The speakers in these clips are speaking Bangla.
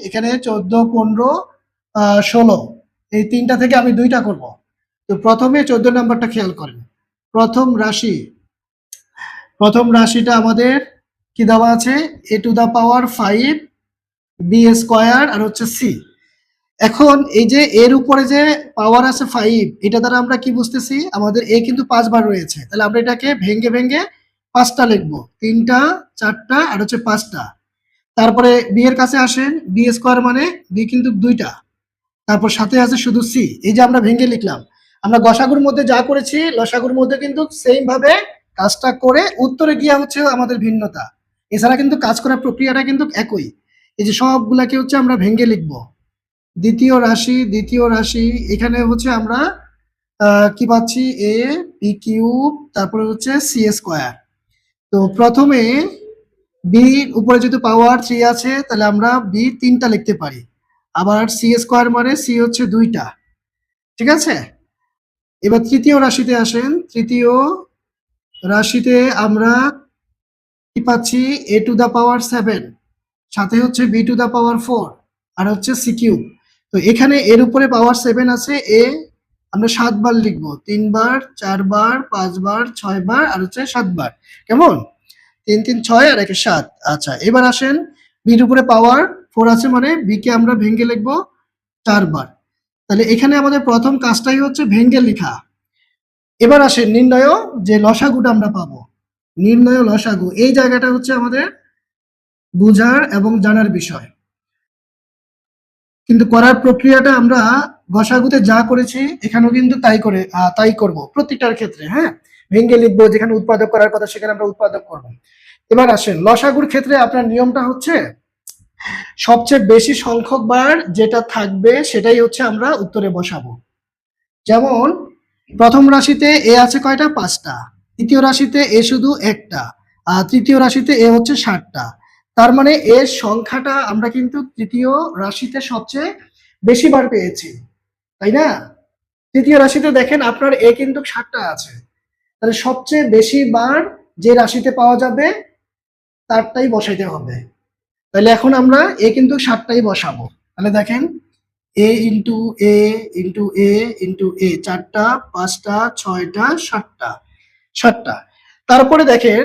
এখানে 14, 15, 16 এই তিনটা থেকে আমি দুইটা করব। তো প্রথমে 14 নাম্বারটা খেয়াল করেন। প্রথম রাশিটা আমাদের কি দেওয়া আছে, a⁵ b² আর হচ্ছে c। এখন এই যে এর উপরে যে পাওয়ার আছে 5, এটা দ্বারা আমরা কি বুঝতেছি, আমাদের a কিন্তু 5 বার রয়েছে, তাহলে আমরা এটাকে ভেঙে ভেঙে 5টা লিখবো, 3টা 4টা আর হচ্ছে 5টা। তারপরে b এর কাছে আসেন, b² মানে b কিন্তু 2টা, তারপর সাথে আছে শুধু c। এই যে আমরা ভেঙে লিখলাম, আমরা গসাগুর মধ্যে যা করেছি লসাগুর মধ্যে কিন্তু সেম ভাবে কাজটা করে উত্তরে গিয়া হচ্ছে আমাদের ভিন্নতা, এছাড়া কিন্তু কাজ করার প্রক্রিয়াটা কিন্তু একই। এই যে সবগুলাকে হচ্ছে আমরা ভেঙে লিখবো। দ্বিতীয় রাশি এখানে হচ্ছে আমরা কি পাচ্ছি, a⁵ তারপরে হচ্ছে c²। তো প্রথমে বি উপরে যেহেতু পাওয়ার 3 আছে, তাহলে আমরা বি 3টা লিখতে পারি, আবার c² মানে c হচ্ছে 2টা, ঠিক আছে। এবার তৃতীয় রাশিতে আসেন, তৃতীয় রাশিতে আমরা কি পাচ্ছি, a⁵ সাথে হচ্ছে b⁴ আর হচ্ছে c³। তো এখানে এর উপরে পাওয়ার 7 আছে, এ আমরা 7 বার লিখবো, 3 বার 4 বার 5 বার 6 বার আর হচ্ছে 7 বার। কেমন, 3 3 6 আর 1 7। আচ্ছা, এবার আসেন বির উপরে পাওয়ার 4 আছে, মানে বি কে আমরা ভেঙে লিখবো 4 বার। তাহলে এখানে আমাদের প্রথম কাজটাই হচ্ছে ভেঙে লেখা। এবার আসেন নির্ণয়, যে লসাগুটা আমরা পাবো, নির্ণয় লসাগু, এই জায়গাটা হচ্ছে আমাদের বুঝার এবং জানার বিষয়, কিন্তু করার প্রক্রিয়াটা আমরা গসাগুতে যা করেছি এখানেও কিন্তু তাই করব প্রত্যেকটার ক্ষেত্রে। হ্যাঁ, ভেঙে লিখবো, যেখানে উৎপাদক করার কথা সেখানে আমরা উৎপাদক করব। এবার আসেন লসাগুর ক্ষেত্রে আপনার নিয়মটা হচ্ছে সবচেয়ে বেশি সংখ্যক বার যেটা থাকবে সেটাই হচ্ছে আমরা উত্তরে বসাবো। যেমন প্রথম রাশিতে এ আছে কয়টা, 5টা, দ্বিতীয় রাশিতে এ শুধু 1টা, আর তৃতীয় রাশিতে এ হচ্ছে 7টা। তার মানে এর সংখ্যাটা আমরা কিন্তু তৃতীয় রাশিতে সবচেয়ে বেশি বার পেয়েছি, তাই না। তৃতীয় রাশিতে দেখেন আপনার এ কিন্তু 7টা আছে, তাহলে সবচেয়ে বেশি বার যে রাশিতে পাওয়া যাবে তারটাই বসাইতে হবে। তাহলে এখন আমরা এ কিন্তু 7টাই বসাবো। তাহলে দেখেন এ ইন্টু এ ইন্টু এ ইন্টু এ, 4টা 5টা 6টা 7টা। তারপরে দেখেন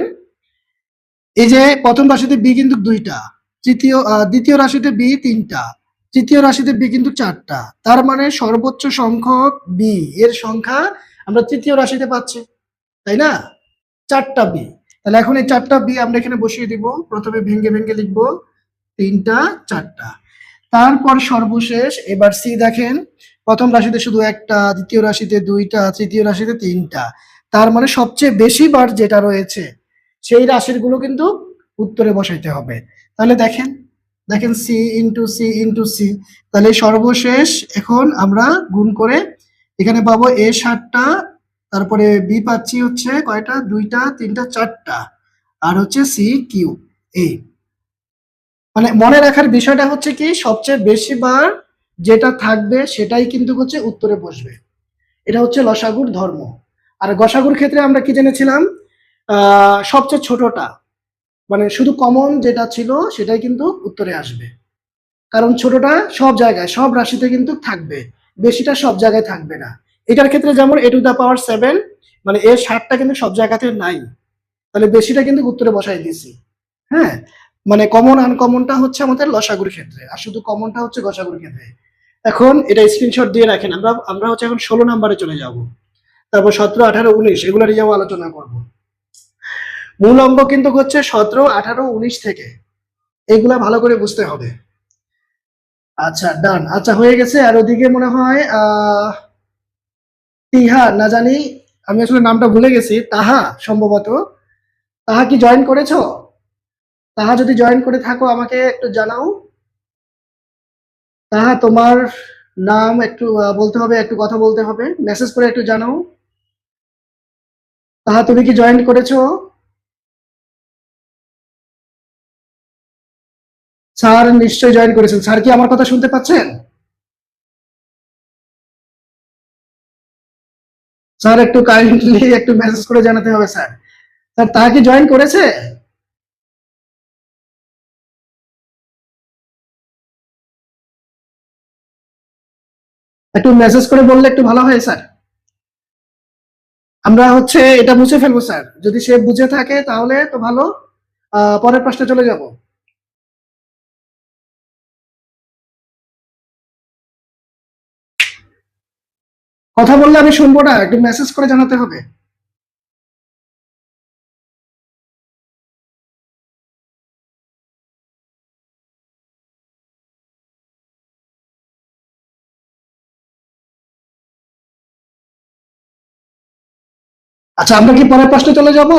এই যে প্রথম রাশিতে বি কিন্তু 2টা, দ্বিতীয় রাশিতে বি 3টা, তৃতীয় রাশিতে বি কিন্তু 4টা। তার মানে সর্বোচ্চ সংখ্যক বি এর সংখ্যা আমরা তৃতীয় রাশিতে পাচ্ছি, তাই না, 4টা বি। তাহলে এখন এই 4টা বি আমরা এখানে বসিয়ে দিব, প্রথমে ভেঙে ভেঙে লিখবো 3টা 4টা। তারপর সর্বশেষ এবার সি দেখেন, প্রথম রাশিতে শুধু 1টা, দ্বিতীয় রাশিতে 2টা, তৃতীয় রাশিতে 3টা। তার মানে সবচেয়ে বেশি বার যেটা রয়েছে সেই রাশিগুলো কিন্তু উত্তরে বসাইতে হবে। তাহলে দেখেন দেখেন c into c into c, তাহলে সর্বশেষ এখন আমরা গুণ করে এখানে পাবো এ 7টা, তারপরে বি পাচ্ছি হচ্ছে কয়টা, 2টা 3টা 4টা, আর হচ্ছে সি কিউ। এই মানে মনে রাখার বিষয়টা হচ্ছে কি, সবচেয়ে বেশি বার যেটা থাকবে সেটাই কিন্তু হচ্ছে উত্তরে বসবে, এটা হচ্ছে লসাগুর ধর্ম। আর গসাগুর ক্ষেত্রে আমরা কি জেনেছিলাম, সবচেয়ে ছোটটা মানে শুধু কমন যেটা ছিল সেটাই কিন্তু উত্তরে আসবে, কারণ ছোটটা সব জায়গায় সব রাশিতে কিন্তু থাকবে, বেশিটা সব জায়গায় থাকবে না। এটার ক্ষেত্রে যেমন a⁵ মানে এর 7টা কিন্তু সব জায়গাতে নাই, তাহলে বেশিটা কিন্তু উত্তরে বসাই দিয়েছি। হ্যাঁ, মানে কমন আনকমনটা হচ্ছে আমাদের লসাগুর ক্ষেত্রে, আর শুধু কমনটা হচ্ছে গসাগুর ক্ষেত্রে। এখন এটা স্ক্রিনশট দিয়ে রাখেন, আমরা হচ্ছে এখন 16 নম্বরে চলে যাব, তারপর 17 18 19 এগুলো নিয়েও আলোচনা করব। মূল অঙ্ক কিন্তু হচ্ছে 17 18 19 থেকে, এগুলা ভালো করে বুঝতে হবে। আচ্ছা ডান, আচ্ছা হয়ে গেছে। আর ওদিকে মনে হয় তিহা না জানি, আমি আসলে নামটা ভুলে গেছি, তাহা সম্ভবত, তাহা কি জয়েন করেছো? তাহা যদি জয়েন করে থাকো আমাকে একটু জানাও। তাহা তোমার নাম একটু বলতে হবে, একটু কথা বলতে হবে, মেসেজ করে একটু জানাও। তাহা তুমি কি জয়েন করেছো? স্যার নিশ্চয়ই জয়েন করেছেন। স্যার কি আমার কথা শুনতে পাচ্ছেন? স্যার একটু কাইন্ডলি একটু মেসেজ করে জানাতে হবে স্যার। স্যার তাহা কি জয়েন করেছে? একটু মেসেজ করে বললে একটু ভালো হয় স্যার। আমরা হচ্ছে এটা মুছে ফেলবো স্যার, যদি সে বুঝে থাকে তাহলে তো ভালো। পরের প্রশ্নে চলে যাব। কথা বললে আমি শুনবো না, একটু মেসেজ করে জানাতে হবে। আচ্ছা, আমরা কি পরের প্রশ্নে চলে যাব?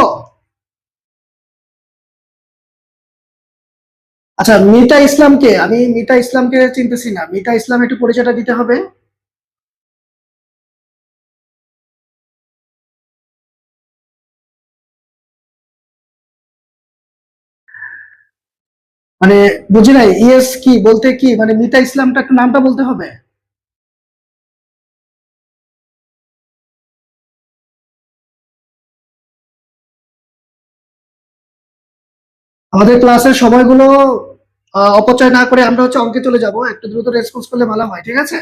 আচ্ছা, মিতা ইসলামকে, আমি মিতা ইসলামকে চিনতেছি না, মিতা ইসলাম একটু পরিচয়টা দিতে হবে। মানে বুঝি নাই, ইয়েস কি বলতে কি মানে মিতা ইসলামটা একটু নামটা বলতে হবে। আমাদের ক্লাসের সময়গুলো অপচয় না করে আমরা হচ্ছে অঙ্কে চলে যাব, একটু দ্রুত রেসপন্স করলে ভালো হয়, ঠিক আছে?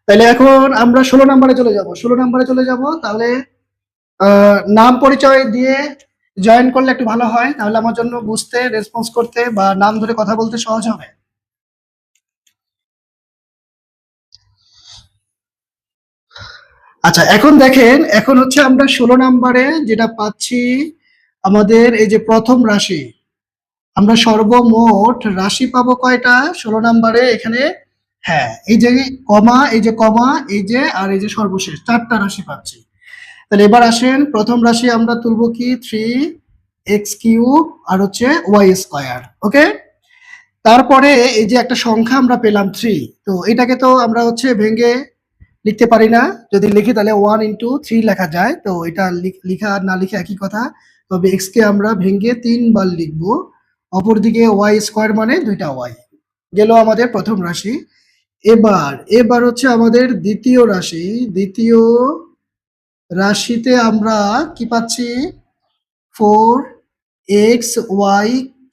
তাহলে এখন আমরা 16 নম্বরে চলে যাব, 16 নম্বরে চলে যাব। তাহলে নাম পরিচয় দিয়ে জয়েন করলে একটু ভালো হয়, তাহলে আমার জন্য বুঝতে, রেসপন্স করতে বা নাম ধরে কথা বলতে সহজ হবে। আচ্ছা, এখন দেখেন, এখন হচ্ছে আমরা 16 নম্বরে যেটা পাচ্ছি, আমাদের এই যে প্রথম রাশি, আমরা সর্বমোট রাশি পাবো কয়টা 16 নম্বরে এখানে? হ্যাঁ, এই যে কমা, এই যে কমা, এই যে আর এই যে সর্বশেষ 4টা রাশি পাচ্ছি। তাহলে এবার আসেন, প্রথম রাশি আমরা তুলবো কি 3x³ আর হচ্ছে y²। ওকে, তারপরে এই যে একটা সংখ্যা আমরা পেলাম 3, তো এটাকে তো আমরা হচ্ছে ভেঙে লিখতে পারি না। যদি লিখি তাহলে 1 × 3 লেখা যায়, তো এটা লিখা আর না লিখে একই কথা। তবে x কে আমরা ভেঙে 3 বার লিখবো। অপরদিকে y² মানে 2টা y। গেল আমাদের প্রথম রাশি। এবার এবার হচ্ছে আমাদের দ্বিতীয় রাশি, দ্বিতীয় রাশিতে আমরা কি পাচ্ছি? 4x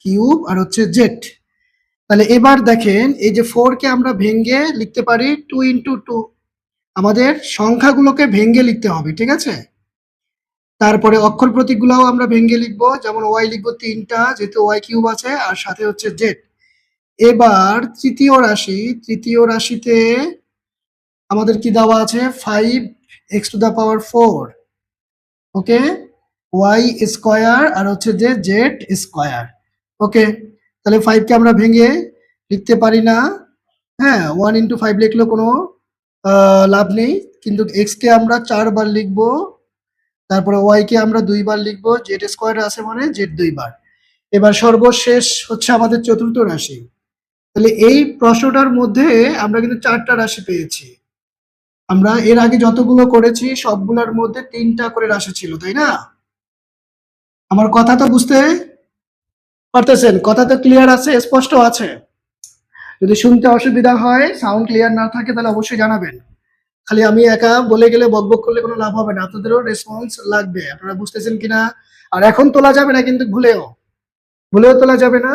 y³ আর হচ্ছে z। তাহলে এবার দেখেন, এই যে 4 কে আমরা ভেঙে লিখতে পারি 2 × 2। আমাদের সংখ্যাগুলোকে ভেঙে লিখতে হবে, ঠিক আছে? তারপরে অক্ষর প্রতীকগুলোও আমরা ভেঙে লিখবো, যেমন y লিখবো 3টা, যেহেতু y³ আছে, আর সাথে হচ্ছে z। এবার তৃতীয় রাশি, তৃতীয় রাশিতে আমাদের কি দেওয়া আছে? 5x⁴, ওকে, y² আর হচ্ছে যে z²। ওকে, তাহলে 5 কে আমরা ভেঙে লিখতে পারি না। হ্যাঁ, 1 × 5 লিখলেও কোনো লাভ নেই, কিন্তু x কে আমরা 4 বার লিখবো, তারপরে y কে আমরা 2 বার লিখবো, z² আছে মানে z 2 বার। এবার সর্বশেষ হচ্ছে আমাদের চতুর্থ রাশি। তাহলে এই প্রশ্নটার মধ্যে আমরা কিন্তু 4টা রাশি পেয়েছি। আমরা এর আগে যতগুলো করেছি সবগুলোর মধ্যে 3টা করে রাশি ছিল, তাই না? আমার কথা তো বুঝতে পারতেছেন? কথা তো ক্লিয়ার আছে, স্পষ্ট আছে? যদি শুনতে অসুবিধা হয়, সাউন্ড ক্লিয়ার না থাকে, তাহলে অবশ্যই জানাবেন। খালি আমি একা বলে গেলে, বকবক করলে কোনো লাভ হবে না, আপনাদেরও রেসপন্স লাগবে। আপনারা বুঝতেছেন কিনা? আর এখন তোলা যাবে না কিন্তু, ভুলেও ভুলেও তোলা যাবে না।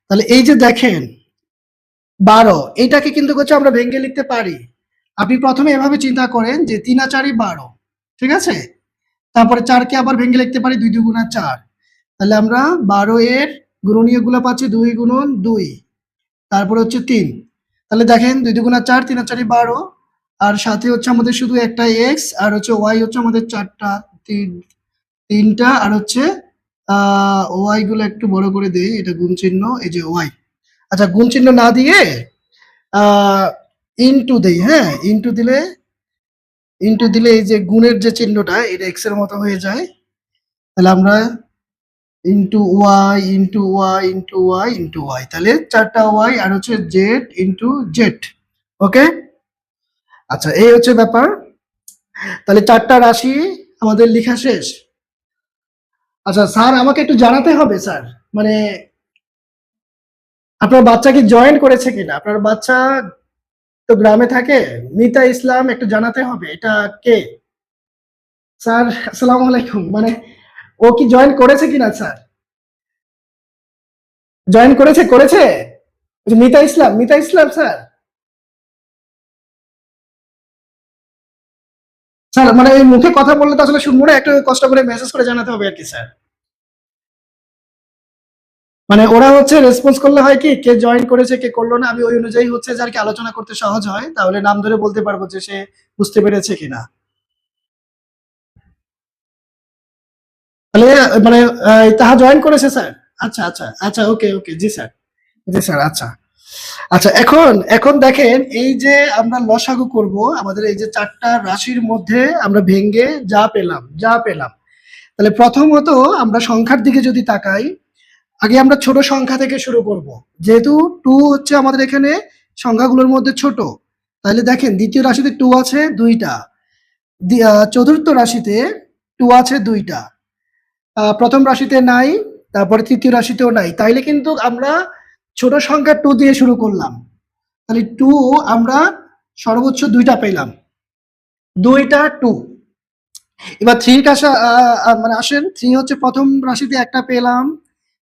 তাহলে এই যে দেখেন 12, এইটাকে কিন্তু হচ্ছে আমরা ভেঙে লিখতে পারি। আপনি প্রথমে এভাবে চিন্তা করেন যে 3 আর 4 12, ঠিক আছে? তারপরে 4 কে আবার ভেঙে লিখতে পারি 2 2 × 4। তাহলে আমরা 12 এর গুণনীয়কগুলো পাচ্ছি 2 × 2, তারপরে হচ্ছে 3। তাহলে দেখেন 2 2 × 4, 3 আর 4 12, আর সাথে হচ্ছে আমাদের শুধু একটা x, আর হচ্ছে y হচ্ছে আমাদের 4টা, 3টা, আর হচ্ছে y গুলো একটু বড় করে দেই, এটা গুণ চিহ্ন, এই যে y। আচ্ছা, গুণ চিহ্ন না দিয়ে ইনটু দেই, হ্যাঁ, ইনটু দিলে এই যে গুণের যে চিহ্নটা, এটা x এর মতো হয়ে যায়। তাহলে আমরা into y into y into y into y, তাহলে 4টা y আর হচ্ছে z ইনটু z। ওকে, আচ্ছা, এই হচ্ছে ব্যাপার। তাহলে 4টা রাশি আমাদের লেখা শেষ। আচ্ছা স্যার, আমাকে একটু জানাতে হবে স্যার, মানে আপনার বাচ্চা কি জয়েন করেছে কিনা? আপনার বাচ্চা তো গ্রামে থাকে, মিতা ইসলাম, একটু জানাতে হবে এটা কে। স্যার আসসালামু আলাইকুম, মানে ও কি জয়েন করেছে কিনা স্যার? জয়েন করেছে? ওই যে মিতা ইসলাম, মিতা ইসলাম স্যার। স্যার মানে এই মুখে কথা বললে তো আসলে শুনবো না, একটু কষ্ট করে মেসেজ করে জানাতে হবে আর কি স্যার। মানে ওরা হচ্ছে রেসপন্স করলে হয় কি কে জয়েন করেছে কে করলো না, আমি ওই অনুযায়ী হচ্ছে যার কি আলোচনা করতে সহজ হয়, তাহলে নাম ধরে বলতে পারবো যে সে বুঝতে পেরেছে কিনা। তাহলে মানে তাহা জয়েন করেছে স্যার। আচ্ছা আচ্ছা আচ্ছা, ওকে ওকে, জি স্যার। জি স্যার, আচ্ছা। আচ্ছা, এখন এখন দেখেন এই যে আমরা লসাগু করব, আমাদের এই যে চারটা রাশির মধ্যে আমরা ভেঙে যা পেলাম, তাহলে প্রথমত আমরা সংখ্যার দিকে যদি তাকাই, আগে আমরা ছোট সংখ্যা থেকে শুরু করব। যেহেতু টু হচ্ছে আমাদের এখানে সংখ্যাগুলোর মধ্যে ছোট, তাহলে দেখেন দ্বিতীয় রাশিতে টু আছে দুইটা, চতুর্থ রাশিতে টু আছে দুইটা, প্রথম রাশিতে নাই, তারপরে তৃতীয় রাশিতেও নাই, তাইলে কিন্তু আমরা ছোট সংখ্যা টু দিয়ে শুরু করলাম। তাহলে টু আমরা সর্বোচ্চ দুইটা পেলাম, দুইটা টু। এবার থ্রির কাছে মানে আসেন, থ্রি হচ্ছে প্রথম রাশিতে একটা পেলাম,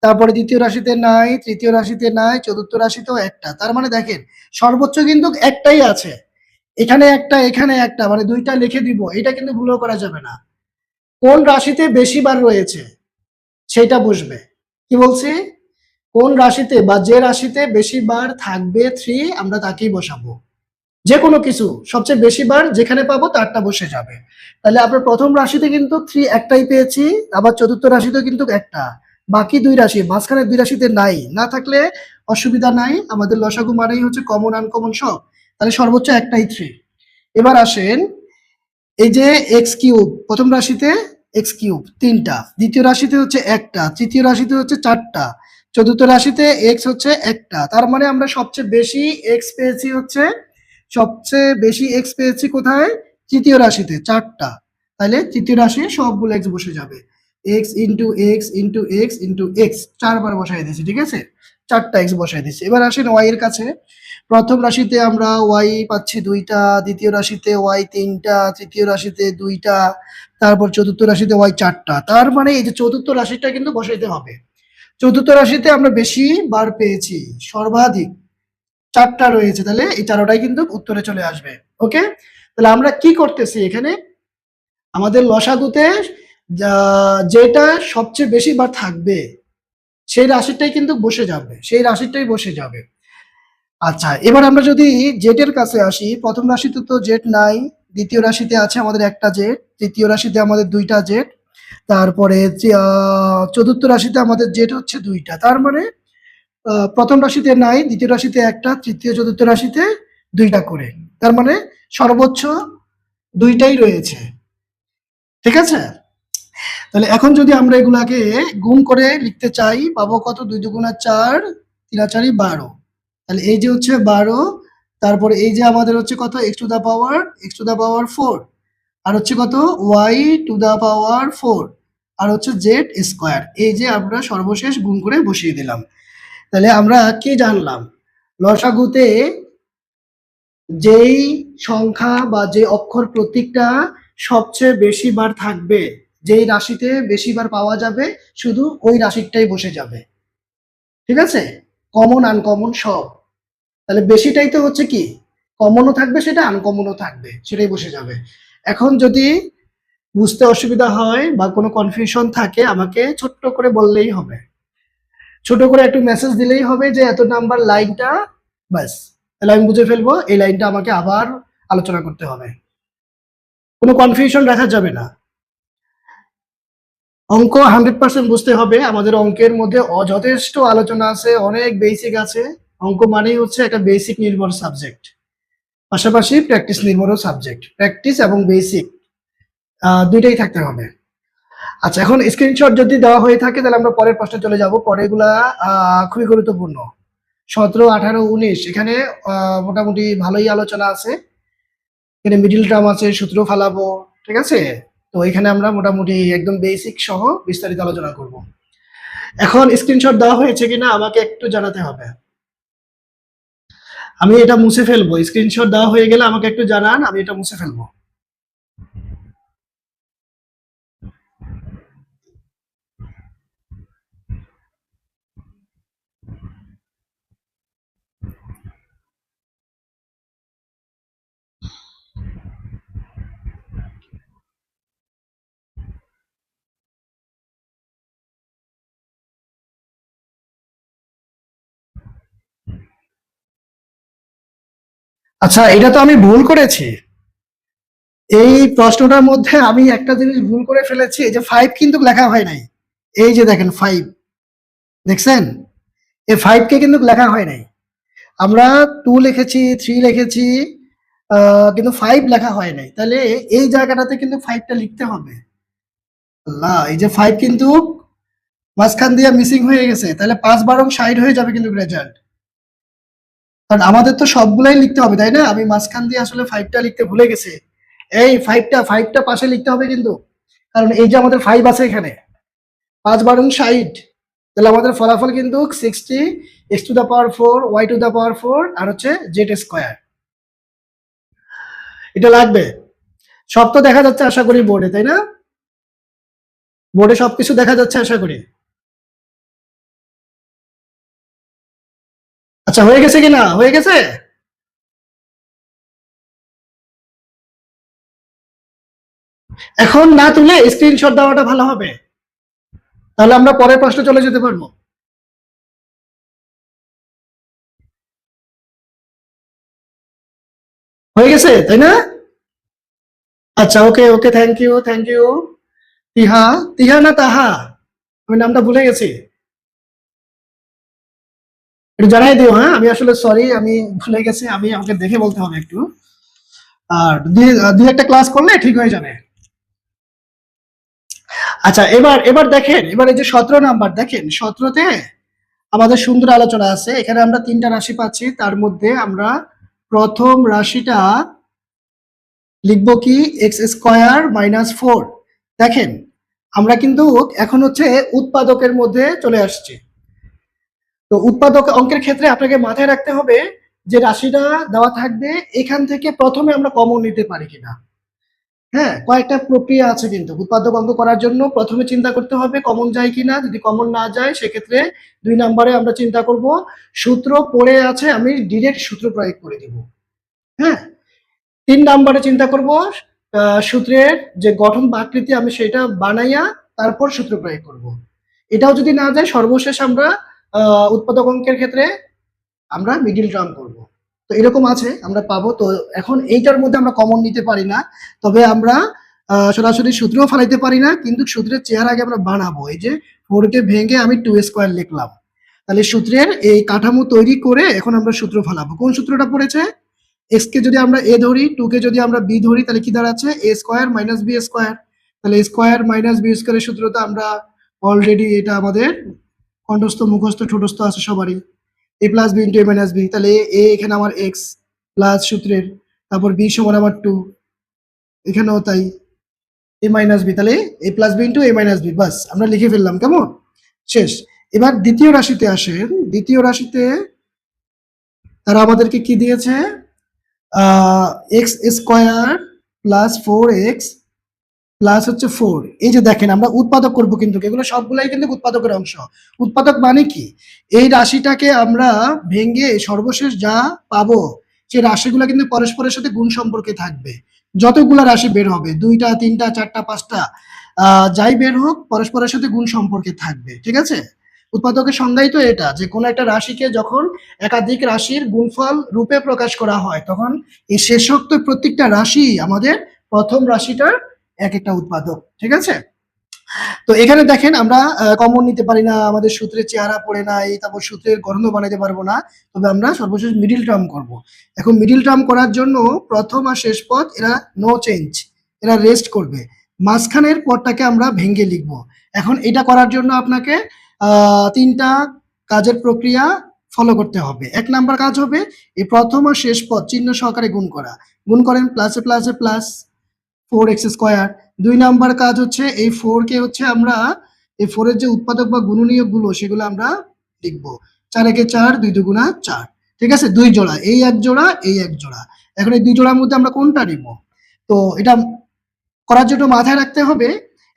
তারপরে দ্বিতীয় রাশিতে নাই, তৃতীয় রাশিতে নাই, চতুর্থ রাশিতেও একটা, তার মানে দেখেন সর্বোচ্চ কিন্তু একটাই আছে, এখানে একটা এখানে একটা, মানে দুইটা লিখে দিব, এটা কিন্তু ভুলও করা যাবে না। কোন রাশিতে বেশি বার রয়েছে সেটা বুঝবে। কি বলছি? কোন রাশিতে বা যে রাশিতে বেশি বার থাকবে থ্রি, আমরা তাকেই বসাবো। যে কোনো কিছু সবচেয়ে বেশি বার যেখানে পাবো তারটা বসে যাবে। তাহলে আমরা প্রথম রাশিতে কিন্তু থ্রি একটাই পেয়েছি, আবার চতুর্থ রাশিতেও কিন্তু একটা, বাকি দুই রাশি মাঝখানে দুই রাশিতে নাই, না থাকলে অসুবিধা নাই, আমাদের লসাগু মানেই হচ্ছে কমন আনকমন সব, তাহলে সর্বোচ্চ একটাই থ্রি। এবার আসেন, এই যে এক্স কিউব প্রথম রাশিতে, এক্স কিউব তিনটা, দ্বিতীয় রাশিতে হচ্ছে একটা, তৃতীয় রাশিতে হচ্ছে চারটা, চতুর্থ রাশিতে এক্স হচ্ছে একটা, তার মানে আমরা সবচেয়ে বেশি এক্স পেয়েছি হচ্ছে, সবচেয়ে বেশি এক্স পেয়েছি কোথায়? তৃতীয় রাশিতে চারটা, তাহলে তৃতীয় রাশি সবগুলো এক্স বসে যাবে, x into x into x into x, চারবার বসাই দিয়েছি, ঠিক আছে, চারটা এক্স বসাই দিচ্ছি। এবার আসেন ওয়াই এর কাছে, প্রথম রাশিতে আমরা ওয়াই পাচ্ছি দুইটা, দ্বিতীয় রাশিতে ওয়াই তিনটা, তৃতীয় রাশিতে দুইটা, তারপর চতুর্থ রাশিতে ওয়াই চারটা, তার মানে এই যে চতুর্থ রাশিটা কিন্তু বসাইতে হবে। চতুর্থ রাশিতে আমরা বেশি বার পেয়েছি, সর্বাধিক চারটা রয়েছে, তাহলে এই চারোটাই কিন্তু উত্তরে চলে আসবে। ওকে, তাহলে আমরা কি করতেছি এখানে, আমাদের লসাগুতে যেটা সবচেয়ে বেশি বার থাকবে সেই রাশিটাই কিন্তু বসে যাবে, সেই রাশিটাই বসে যাবে। আচ্ছা, এবার আমরা যদি জেটের কাছে আসি, প্রথম রাশিতে তো জেট নাই, দ্বিতীয় রাশিতে আছে আমাদের একটা জেট, তৃতীয় রাশিতে আমাদের দুইটা জেট, তারপরে চতুর্থ রাশিতে আমাদের জেট হচ্ছে দুইটা, তার মানে প্রথম রাশিতে নাই, দ্বিতীয় রাশিতে একটা, তৃতীয় চতুর্থ রাশিতে দুইটা করে, তার মানে সর্বোচ্চ দুইটাই রয়েছে। ঠিক আছে, তাহলে এখন যদি আমরা এগুলাকে গুণ করে লিখতে চাই, পাবো কত, দুই দুগুণা চার, তিন আর চারি 12, তাহলে এই যে হচ্ছে 12, তারপরে এই যে আমাদের হচ্ছে কত, x টু দা পাওয়ার 4, আর হচ্ছে কত, y টু দা পাওয়ার 4, আর হচ্ছে জেড স্কোয়ার, এই যে আমরা সর্বশেষ গুণ করে বসিয়ে দিলাম। তাহলে আমরা কি জানলাম, লসাগুতে যেই সংখ্যা বা যে অক্ষর প্রতীকটা সবচেয়ে বেশি বার থাকবে, যেই রাশিতে বেশি বার পাওয়া যাবে, শুধু ওই রাশিটাই বসে যাবে। ঠিক আছে, কমন আনকমন সব, তাহলে বেশিটাই তো হচ্ছে কি, কমনও থাকবে সেটা, আনকমনও থাকবে সেটাই বসে যাবে। এখন যদি বুঝতে অসুবিধা হয় বা কোনো কনফিউশন থাকে আমাকে ছোট্ট করে বললেই হবে, ছোট করে একটু মেসেজ দিলেই হবে যে এত নাম্বার লাইনটা, ব্যাস, তাহলে আমি বুঝে ফেলবো এই লাইনটা আমাকে আবার আলোচনা করতে হবে, কোনো কনফিউশন রাখা যাবে না। অঙ্ক 100% বুঝতে হবে, আমাদের অঙ্কের মধ্যে যথেষ্ট আলোচনা আছে, অনেক বেসিক আছে, অঙ্ক মানেই হচ্ছে একটা বেসিক নির্ভর সাবজেক্ট, পাশাপাশি প্র্যাকটিস নির্ভরও সাবজেক্ট, প্র্যাকটিস এবং বেসিক দুইটাই থাকতে হবে। আচ্ছা, এখন স্ক্রিনশট যদি দেওয়া হয়ে থাকে তাহলে আমরা পরের প্রশ্নে চলে যাব, পরেরগুলা খুবই গুরুত্বপূর্ণ, 17, 18, 19 এখানে মোটামুটি ভালোই আলোচনা আছে, এখানে মিডিল টার্ম আছে, সূত্র ফালাবো, ঠিক আছে, তো এখানে আমরা মোটামুটি একদম বেসিক সহ বিস্তারিত আলোচনা করব। এখন স্ক্রিনশট দেওয়া হয়েছে কিনা আমাকে একটু জানাতে হবে, আমি এটা মুছে ফেলবো, স্ক্রিনশট দেওয়া হয়ে গেলে আমাকে একটু জানান, আমি এটা মুছে ফেলবো। আচ্ছা, এটা তো আমি ভুল করেছি। এই প্রশ্নটার মধ্যে আমি একটা জিনিস ভুল করে ফেলেছি, এই যে 5 কিন্তু লেখা হয় নাই। এই যে দেখেন 5, দেখছেন? এই 5 কে কিন্তু লেখা হয় নাই। আমরা 2 লিখেছি, 3 লিখেছি, কিন্তু 5 লেখা হয় নাই। তাহলে এই জায়গাটাতে কিন্তু 5 টা লিখতে হবে। আল্লাহ! এই যে 5 কিন্তু মাঝখান দিয়ে মিসিং হয়ে গেছে। তাহলে 5 বারং 60 হয়ে যাবে কিন্তু রেজাল্ট। কারণ আমাদের তো সবগুলাই লিখতে হবে, তাই না? আমি মাঝখান দিয়ে আসলে 5 টা লিখতে ভুলে গেছি। এই 5 টা পাশে লিখতে হবে কিন্তু। কারণ এই যে আমাদের 5 আছে এখানে। 5 বারং 60, তাহলে আমাদের ফলাফল কিন্তু 60 x to the power 4 y to the power 4 আর হচ্ছে z স্কয়ার। এটা লাগবে। সব তো দেখা যাচ্ছে আশা করি বোর্ডে, তাই না? বোর্ডে সবকিছু দেখা যাচ্ছে আশা করি। আচ্ছা, হয়ে গেছে কিনা? হয়ে গেছে? এখন না তুলে স্ক্রিনশট দেওয়াটা ভালো হবে। তাহলে আমরা পরের প্রশ্নে চলে যেতে পারবো। হয়ে গেছে, তাই না? আচ্ছা, ওকে ওকে, থ্যাংক ইউ থ্যাংক ইউ। তিহা, তিহা না তাহা? আমি নামটা ভুলে গেছি। একটু জানাই দিও, হ্যাঁ? আমি আসলে সরি, আমি ভুলে গেছি। আমি আমাকে দেখে বলতে হবে একটু। আর দুই একটা ক্লাস করলে ঠিক হয়ে যাবে। আচ্ছা, এবার এবার দেখেন, এবার এই যে 17 নাম্বার দেখেন, 17তে আমাদের সুন্দর আলোচনা আছে। এখানে আমরা 3টা রাশি পাচ্ছি, তার মধ্যে আমরা প্রথম রাশিটা লিখবো কি এক্স স্কোয়ার মাইনাস 4। দেখেন, আমরা কিন্তু এখন হচ্ছে উৎপাদকের মধ্যে চলে আসছি। তো উৎপাদক অঙ্কের ক্ষেত্রে আপনাকে মাথায় রাখতে হবে যে রাশিটা দেওয়া থাকবে, এখান থেকে প্রথমে আমরা কমন নিতে পারি কিনা। হ্যাঁ, কয়েকটা প্রক্রিয়া আছে কিন্তু উৎপাদক অঙ্ক করার জন্য। প্রথমে চিন্তা করতে হবে কমন যায় কিনা। যদি কমন না যায় সেক্ষেত্রে 2 নম্বরে আমরা চিন্তা করব সূত্র পড়ে আছে, আমি ডিরেক্ট সূত্র প্রয়োগ করে দিব। হ্যাঁ, 3 নাম্বারে চিন্তা করব সূত্রের যে গঠন বা আকৃতি আমি সেটা বানাইয়া তারপর সূত্র প্রয়োগ করব। এটাও যদি না যায় সর্বশেষ আমরা উৎপাদক অঙ্কের ক্ষেত্রে আমরা মিডিল টার্ম করব। তো এরকম আছে, আমরা পাবো। তো এখন এইটার মধ্যে আমরা কমন নিতে পারি না, তবে আমরা সরাসরি সূত্রও ফেলাইতে পারি না, কিন্তু সূত্রের চেহারা আগে আমরা বানাবো। এই যে 4 কে ভেঙে আমি 2 স্কয়ার লিখলাম। তাহলে সূত্রের এই কাঠামো তৈরি করে এখন আমরা সূত্র ফেলাবো। কোন সূত্রটা পড়েছে? x কে যদি আমরা a ধরি, 2 কে যদি আমরা b ধরি, তাহলে কি দাঁড়াচ্ছে? a square minus b square. তাহলে স্কয়ার মাইনাস b স্কয়ারের সূত্র তো আমরা অলরেডি, এটা আমাদের কণ্ঠস্থ মুখস্থ ঠোঁটস্থ আছে সবারই। a plus b into a minus b. তাহলে এ এখানে আমার এক্স প্লাস সূত্রের, তারপর বি সমান আমার 2, এখানেও তাই, এ মাইনাস বি। তাহলে এ plus b into a minus B, বাস আমরা লিখে ফেললাম। কেমন? শেষ। এবার দ্বিতীয় রাশিতে আসেন। দ্বিতীয় রাশিতে তারা আমাদেরকে কি দিয়েছে? X square plus 4x plus হচ্ছে 4। এই যে দেখেন, আমরা উৎপাদক করব কিন্তু এগুলো সবগুলাই কিন্তু উৎপাদকের অংশ। উৎপাদক মানে কি? এই রাশিটাকে আমরা ভেঙে সর্বশেষ যা পাবো সেই রাশিগুলো কিন্তু পরস্পরের সাথে গুণ সম্পর্কে থাকবে। যতগুলা রাশি বের হবে, 2টা 3টা 4টা 5টা, যাই বের হোক পরস্পরের সাথে গুণ সম্পর্কে থাকবে। ঠিক আছে? উৎপাদকের সংজ্ঞাই তো এটা, যে কোনো একটা রাশিকে যখন একাধিক রাশির গুণফল রূপে প্রকাশ করা হয় তখন এই শেষোক্ত প্রত্যেকটা রাশি আমাদের প্রথম রাশিটার এক একটা উৎপাদক। ঠিক আছে? তো এখানে দেখেন আমরা কমন নিতে পারি না, আমাদের সূত্রের চেহারা পড়ে নাই, তারপর সূত্রের গঠনও বানাইতে পারবো না। তবে আমরা সর্বশেষ মিডিল টার্ম করব। এখন মিডিল টার্ম করার জন্য প্রথম আর শেষ পদ এরা নো চেঞ্জ, এরা রেস্ট করবে। মাঝখানের পদটাকে আমরা ভেঙে লিখব। এখন এটা করার জন্য আপনাকে 3টা কাজের প্রক্রিয়া ফলো করতে হবে। 1 নাম্বার কাজ হবে এই প্রথম আর শেষ পদ চিহ্ন সহকারে গুণ করা। গুণ করেন, প্লাসে প্লাসে প্লাস 4x স্কয়ার। 2 নাম্বার কাজ হচ্ছে এই 4 কে হচ্ছে আমরা এই 4 এর যে উৎপাদক বা গুণনীয়ক গুলো সেগুলো আমরা লিখবো। 4 একে 4, 2 দুগুণা 4। ঠিক আছে? 2 জোড়া, এই এক জোড়া, এই এক জোড়া। এখন এই 2 জোড়ার মধ্যে আমরা কোনটা নিব? তো এটা করার জন্য মাথায় রাখতে হবে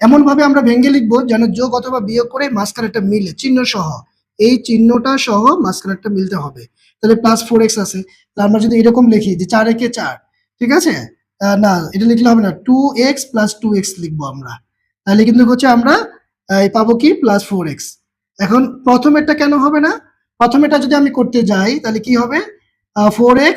এমন ভাবে আমরা ভেঙে লিখবো যেন যোগ অথবা বিয়োগ করে মাঝখানেরটা মিলে চিহ্ন সহ, এই চিহ্নটা সহ মাঝখানেরটা মিলতে হবে। তাহলে প্লাস 4x আছে। তাহলে আমরা যদি এরকম লিখি যে 4 একে 4, ঠিক আছে? না, এটা লিখলে হবে না, 2x প্লাস 2x লিখবো আমরা। তাহলে কিন্তু হচ্ছে আমরা পাবো কি প্লাস 4x। এখন প্রথমেরটা কেন হবে না? প্রথমেরটা যদি আমি করতে যাই তাহলে কি হবে? 4x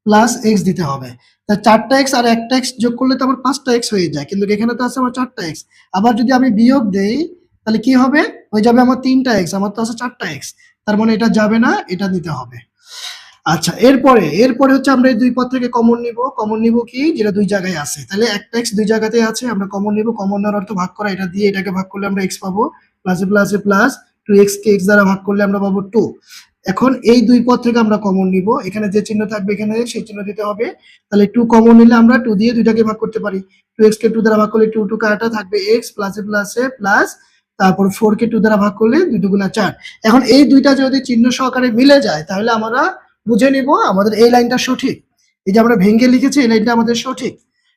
প্লাস এক্স দিতে হবে। তা 4টা এক্স আর 1টা এক্স যোগ করলে তো আমার 5টা এক্স হয়ে যায়, কিন্তু এখানে তো আছে আমার 4টা এক্স। আবার যদি আমি বিয়োগ দেই তাহলে কি হবে, হয়ে যাবে আমার 3টা এক্স, আমার তো আছে 4টা এক্স। তার মানে এটা যাবে না, এটা নিতে হবে। আচ্ছা, এরপরে এরপরে হচ্ছে আমরা এই দুই পদ থেকে কমন নিব। কমন নিব কি, যেটা দুই জায়গায় আছে, তাহলে একটা এক্স দুই জায়গাতে আছে, আমরা কমন নিব। কমন নেওয়ার অর্থ ভাগ করা, এটা দিয়ে এটাকে ভাগ করলে আমরা এক্স পাবো, প্লাসে প্লাসে প্লাস, 2x কে এক্স দ্বারা ভাগ করলে আমরা পাবো 2। এখন এই দুই পদ থেকে আমরা কমন নিব, এখানে যে চিহ্ন থাকবে এখানে সেই চিহ্ন দিতে হবে। তাহলে 2 কমন নিলে আমরা 2 দিয়ে দুইটাকে ভাগ করতে পারি। 2x কে 2 দ্বারা ভাগ করলে 2 2 কাটা থাকবে x, প্লাসে প্লাসে প্লাস, তারপর 4 কে 2 দ্বারা ভাগ করলে 2 2 গুণা 4। এখন এই দুইটা যদি চিহ্ন সহকারে মিলে যায় তাহলে আমরা বুঝে নিব আমাদের এই লাইনটা সঠিক। এই যে আমরা ভেঙে লিখেছি এই লাইনটা আমাদের সঠিক,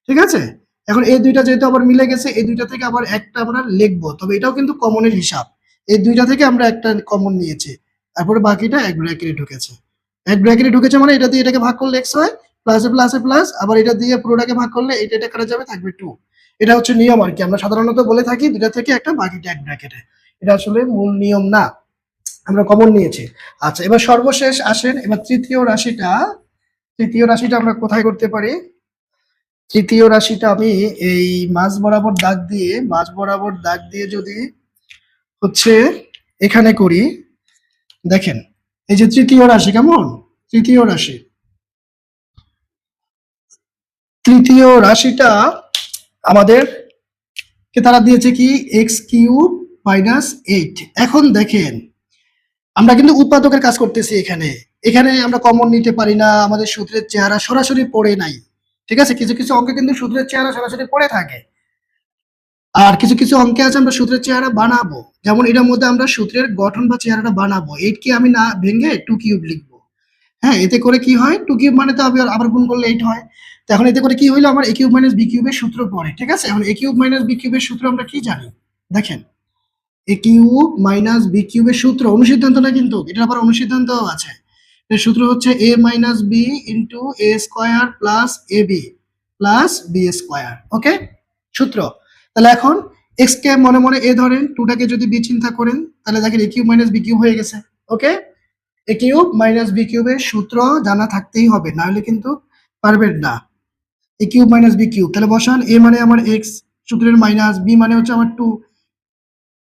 ঠিক আছে। এখন এই দুইটা যেহেতু আবার মিলে গেছে, এই দুইটা থেকে আবার একটা আমরা লিখবো, তবে এটাও কিন্তু কমনের হিসাব। এই দুইটা থেকে আমরা একটা কমন নিয়েছি, তারপরে বাকিটা এক ব্র্যাকেটে ঢুকেছে। এক ব্র্যাকেটে ঢুকেছে মানে এটা দিয়ে এটাকে ভাগ করলে এক্স হয়, প্লাসে প্লাসে প্লাস, আবার এটা দিয়ে পুরোটাকে ভাগ করলে এটা এটা কাটা যাবে, থাকবে 2। এটা হচ্ছে নিয়ম আর কি, আমরা সাধারণত বলে থাকি দুইটা থেকে একটা, বাকিটা এক ব্র্যাকেটে। এটা আসলে মূল নিয়ম না, আমরা কমন নিয়েছি। আচ্ছা, এবার সর্বশেষ আসেন, এবার তৃতীয় রাশিটা আমরা কোথায় করতে পারি। তৃতীয় রাশিটা আমি এই মাঝ বরাবর দাগ দিয়ে যদি হচ্ছে এখানে করি, দেখেন এই যে তৃতীয় রাশি, কেমন, তৃতীয় রাশি তৃতীয় রাশিটা আমাদের কে তারা দিয়েছে কি, x³ - 8। এখন দেখেন আমরা কিন্তু উৎপাদকের কাজ করতেছি, এখানে এখানে আমরা কমন নিতে পারি না, আমাদের সূত্রের চেহারা সরাসরি পড়ে নাই, ঠিক আছে। কিছু কিছু অঙ্কে কিন্তু সূত্রের চেহারা সরাসরি পড়ে থাকে, আর কিছু কিছু অঙ্কে আছে আমরা সূত্রের চেহারা বানাবো। যেমন এটার মধ্যে আমরা সূত্রের গঠন বা চেহারাটা বানাবো, 8 কে আমি না ভেঙে 2³ লিখবো। হ্যাঁ, এতে করে কি হয়, 2³ মানে তো আবার গুণ করলে 8 হয়। তো এখন এতে করে কি হইলো, আমার a³ - b³ এর সূত্র পড়ে, ঠিক আছে। এখন a³ - b³ এর সূত্র আমরা কি জানি, দেখেন a³ - b³ এর সূত্র, অনুসিদ্ধান্ত না কিন্তু, এটা আবার অনুসিদ্ধান্তও আছে। এর সূত্র হচ্ছে a - b into a² plus ab plus b²। ওকে, সূত্র। তাহলে এখন x কে মনে মনে a ধরেন, 2টাকে যদি b চিন্তা করেন, তাহলে দেখেন a³ - b³ হয়ে গেছে। ওকে, a³ - b³ এর সূত্র জানা থাকতেই হবে, না হলে কিন্তু পারবেন না। a³ - b³ তাহলে বসান, a মানে আমার x, সূত্রের মাইনাস, b মানে হচ্ছে আমার 2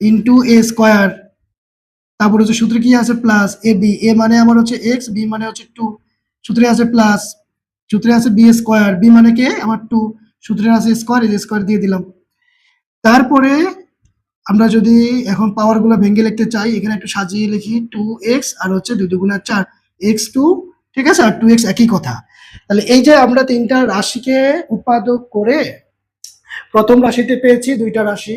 ইন্টু a², তারপর হচ্ছে সূত্রে কি আছে প্লাস ab, a মানে আমার হচ্ছে x, b মানে হচ্ছে 2, সূত্রে আছে প্লাস, সূত্রে আছে b², b মানে কে আমার 2, সূত্রে আছে স্কয়ার, এই স্কয়ার দিয়ে দিলাম। তারপরে আমরা যদি এখন পাওয়ার গুলো ভেঙে লিখতে চাই, এখানে একটু সাজিয়ে লিখি, 2x আর হচ্ছে 2 2 গুণা 4, x2, ঠিক আছে, আর 2x একই কথা। তাহলে এই যে আমরা তিনটা রাশিকে উৎপাদক করে প্রথম রাশিতে পেয়েছি দুইটা রাশি,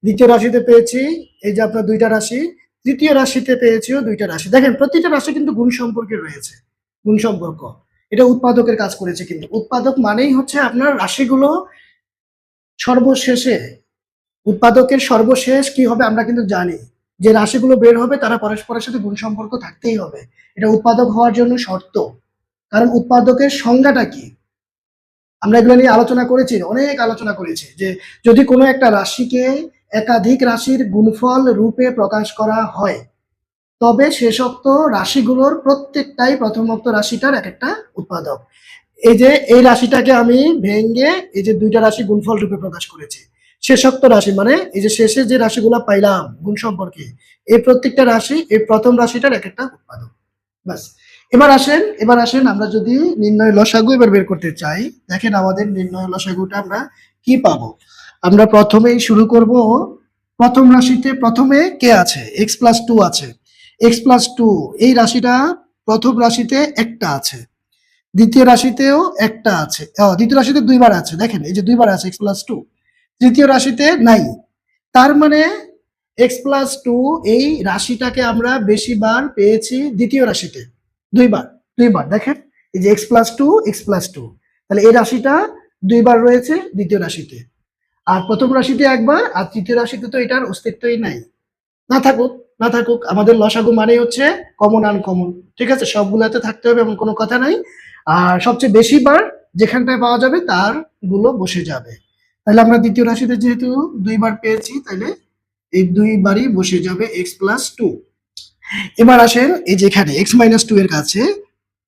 দ্বিতীয় রাশিতে পেয়েছি এই যে আপনার দুইটা রাশি, তৃতীয় রাশিতে পেয়েছিও দুইটা রাশি। দেখেন প্রতিটা রাশি কিন্তু গুণ সম্পর্কে রয়েছে, গুণ সম্পর্ক, এটা উৎপাদকের কাজ করেছে। কিন্তু উৎপাদক মানেই হচ্ছে আপনার রাশিগুলো সর্বশেষে, উৎপাদকের সর্বশেষ কি হবে আমরা কিন্তু জানি, যে রাশিগুলো বের হবে তারা পরস্পরের সাথে গুণ সম্পর্ক থাকতেই হবে, এটা উৎপাদক হওয়ার জন্য শর্ত। কারণ উৎপাদকের সংজ্ঞাটা কি, আমরা এগুলো নিয়ে আলোচনা করেছি, অনেক আলোচনা করেছি, যে যদি কোনো একটা রাশিকে একাধিক রাশির গুণফল রূপে প্রকাশ করা হয়, তবে শেষোক্ত রাশিগুলোর প্রত্যেকটাই প্রথমোক্ত রাশিটার এক একটা উৎপাদক। এই যে এই রাশিটাকে আমি ভেঙে এই যে দুইটা রাশি গুণফল রূপে প্রকাশ করেছি, শেষোক্ত রাশি মানে এই যে শেষে যে রাশিগুলো পাইলাম গুণ সম্পর্কে, এই প্রত্যেকটা রাশি এই প্রথম রাশিটার এক একটা উৎপাদক। বাস, এবার আসেন আমরা যদি নির্ণয় লসাগু এবার বের করতে চাই, দেখেন আমাদের নির্ণয় লসাগুটা আমরা কি পাবো। আমরা প্রথমেই শুরু করব, প্রথম রাশিতে প্রথমে কে আছে, x+2 আছে, x+2 এই রাশিটা প্রথম রাশিতে একটা আছে, দ্বিতীয় রাশিতেও একটা আছে, দ্বিতীয় রাশিতে দুইবার আছে, দেখেন এই যে দুইবার আছে x+2, তৃতীয় রাশিতে নাই। তার মানে x+2 এই রাশিটাকে আমরা বেশিবার পেয়েছি দ্বিতীয় রাশিতে, দুইবার, দুইবার দেখেন এই যে x+2, তাহলে এই রাশিটা দুইবার রয়েছে দ্বিতীয় রাশিতে, আর প্রথম রাশিতে একবার, আর তৃতীয় রাশিতে তো এটার অস্তিত্বই নাই। না থাকুক, না থাকুক, আমাদের লসাগু মানে হচ্ছে কমন আনকমন, ঠিক আছে, সবগুলাতে থাকতে হবে এমন কোনো কথা নাই। আর সবচেয়ে বেশি বার যেখানটায় পাওয়া যাবে তার গুলো বসে যাবে। তাহলে আমরা দ্বিতীয় রাশিতে যেহেতু দুইবার পেয়েছি, তাহলে এই দুইবারই বসে যাবে x+2। এবার আসেন এই যে এখানে x-2 এর কাছে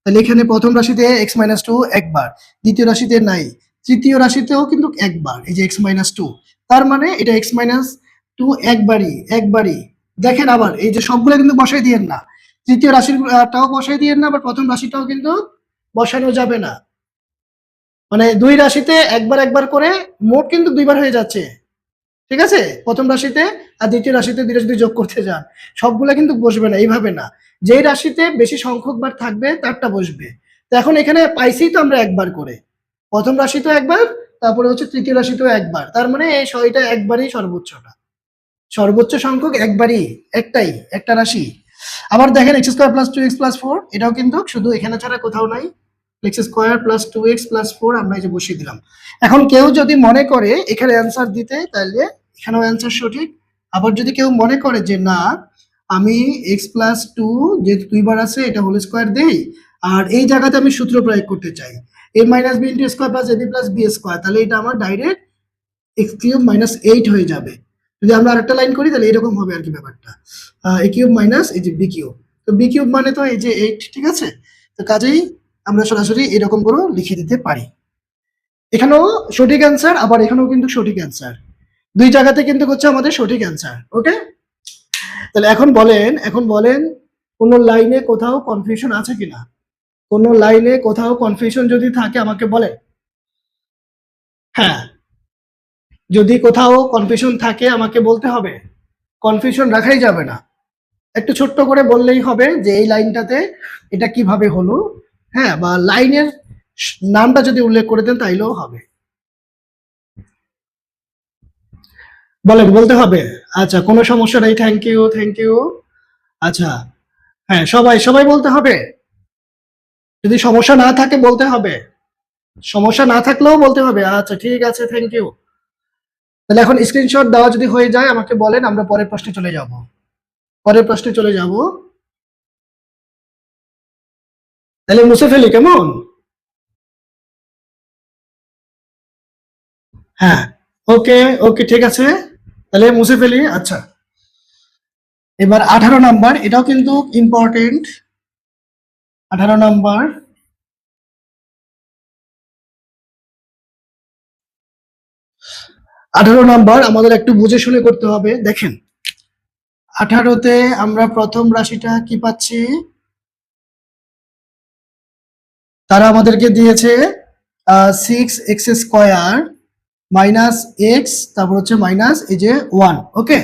তাহলে এখানে প্রথম রাশিতে x-2 একবার, দ্বিতীয় রাশিতে নাই, তৃতীয় রাশিতেও কিন্তু একবার, এই যে x-2, তার মানে এটা x-2 একবারই। দেখেন আবার এই যে সবগুলো কিন্তু বসাই দিয়েন না, তৃতীয় রাশিটাও বসাই দিয়েন না, আবার প্রথম রাশিটাও কিন্তু বসানো যাবে না। মানে দুই রাশিতে একবার করে মোট কিন্তু দুইবার হয়ে যাচ্ছে, ঠিক আছে? প্রথম রাশিতে আর দ্বিতীয় রাশিতে দুইটা যদি যোগ করতে যান, সবগুলা কিন্তু বসবে না, এইভাবে না। যেই রাশিতে বেশি সংখ্যক বার থাকবে তারটা বসবে। তো এখন এখানে পাইছি তো আমরা একবার করে, প্রথম রাশিতেও একবার, তারপরে হচ্ছে তৃতীয় রাশিতেও একবার, তার মানে এই এটা একবারই সর্বোচ্চটা, সর্বোচ্চ সংখ্যক একবারই, একটা রাশি। আবার দেখেন x² + 2x + 4, এটাও কিন্তু শুধু এখানে ছাড়া কোথাও নাই। x² + 2x + 4 আমরা এই যে বসিয়ে দিলাম। এখন কেউ যদি মনে করে এখানে অ্যান্সার দিতে, তাহলে এখানেও অ্যান্সার সঠিক। আবার যদি কেউ মনে করে যে না, আমি x+2 যেহেতু দুইবার আছে এটা হোল স্কোয়ার দেই, আর এই জায়গাতে আমি সূত্র প্রয়োগ করতে চাই a - b * a + b + b², তাহলে এটা আমার ডাইরেক্ট x³ - 8 হয়ে যাবে। যদি আমরা আরেকটা লাইন করি তাহলে এরকম হবে আর কি ব্যাপারটা, a³ - এই যে b³ তো b³ মানে তো এই যে 8, ঠিক আছে? তো কাজেই আমরা সরাসরি এরকম করে লিখে দিতে পারি। এখানেও সঠিক অ্যান্সার, আবার এখানেও কিন্তু সঠিক অ্যান্সার, দুই জায়গাতে কিন্তু হচ্ছে আমাদের সঠিক অ্যান্সার। ওকে, তাহলে এখন বলেন কোন লাইনে কোথাও কনফিউশন আছে কিনা? কোন লাইনে কোথাও কনফিউশন যদি থাকে আমাকে বলেন। হ্যাঁ, যদি কোথাও কনফিউশন থাকে আমাকে বলতে হবে, কনফিউশন রাখাই যাবে না, একটু ছোট্ট করে বললেই হবে যে এই লাইনটাতে এটা কিভাবে হলো, হ্যাঁ, বা লাইনের নামটা যদি উল্লেখ করে দেন তাইলেও হবে। বলতে হবে? আচ্ছা, কোনো সমস্যা নেই, থ্যাংক ইউ। আচ্ছা, হ্যাঁ, সবাই বলতে হবে, যদি সমস্যা না থাকে বলতে হবে, সমস্যা না থাকলেও বলতে হবে। আচ্ছা ঠিক আছে, থ্যাংক ইউ। তাহলে এখন স্ক্রিনশট দেওয়া যদি হয়ে যায় আমাকে বলেন, আমরা পরের প্রশ্নে চলে যাব। তাহলে মুছে ফেলি কেমন? হ্যাঁ, ওকে ওকে, ঠিক আছে, তাহলে মুছে ফেলি। আচ্ছা, এবার 18 নাম্বার, এটাও কিন্তু ইম্পর্টেন্ট। 18 নাম্বার, 18 নাম্বার আমাদের একটু বুঝে শুনে করতে হবে। দেখেন 18তে আমরা প্রথম রাশিটা কি পাচ্ছি, তারা আমাদেরকে দিয়েছে 6x² - x, তারপর হচ্ছে মাইনাস এই যে 1। ওকে,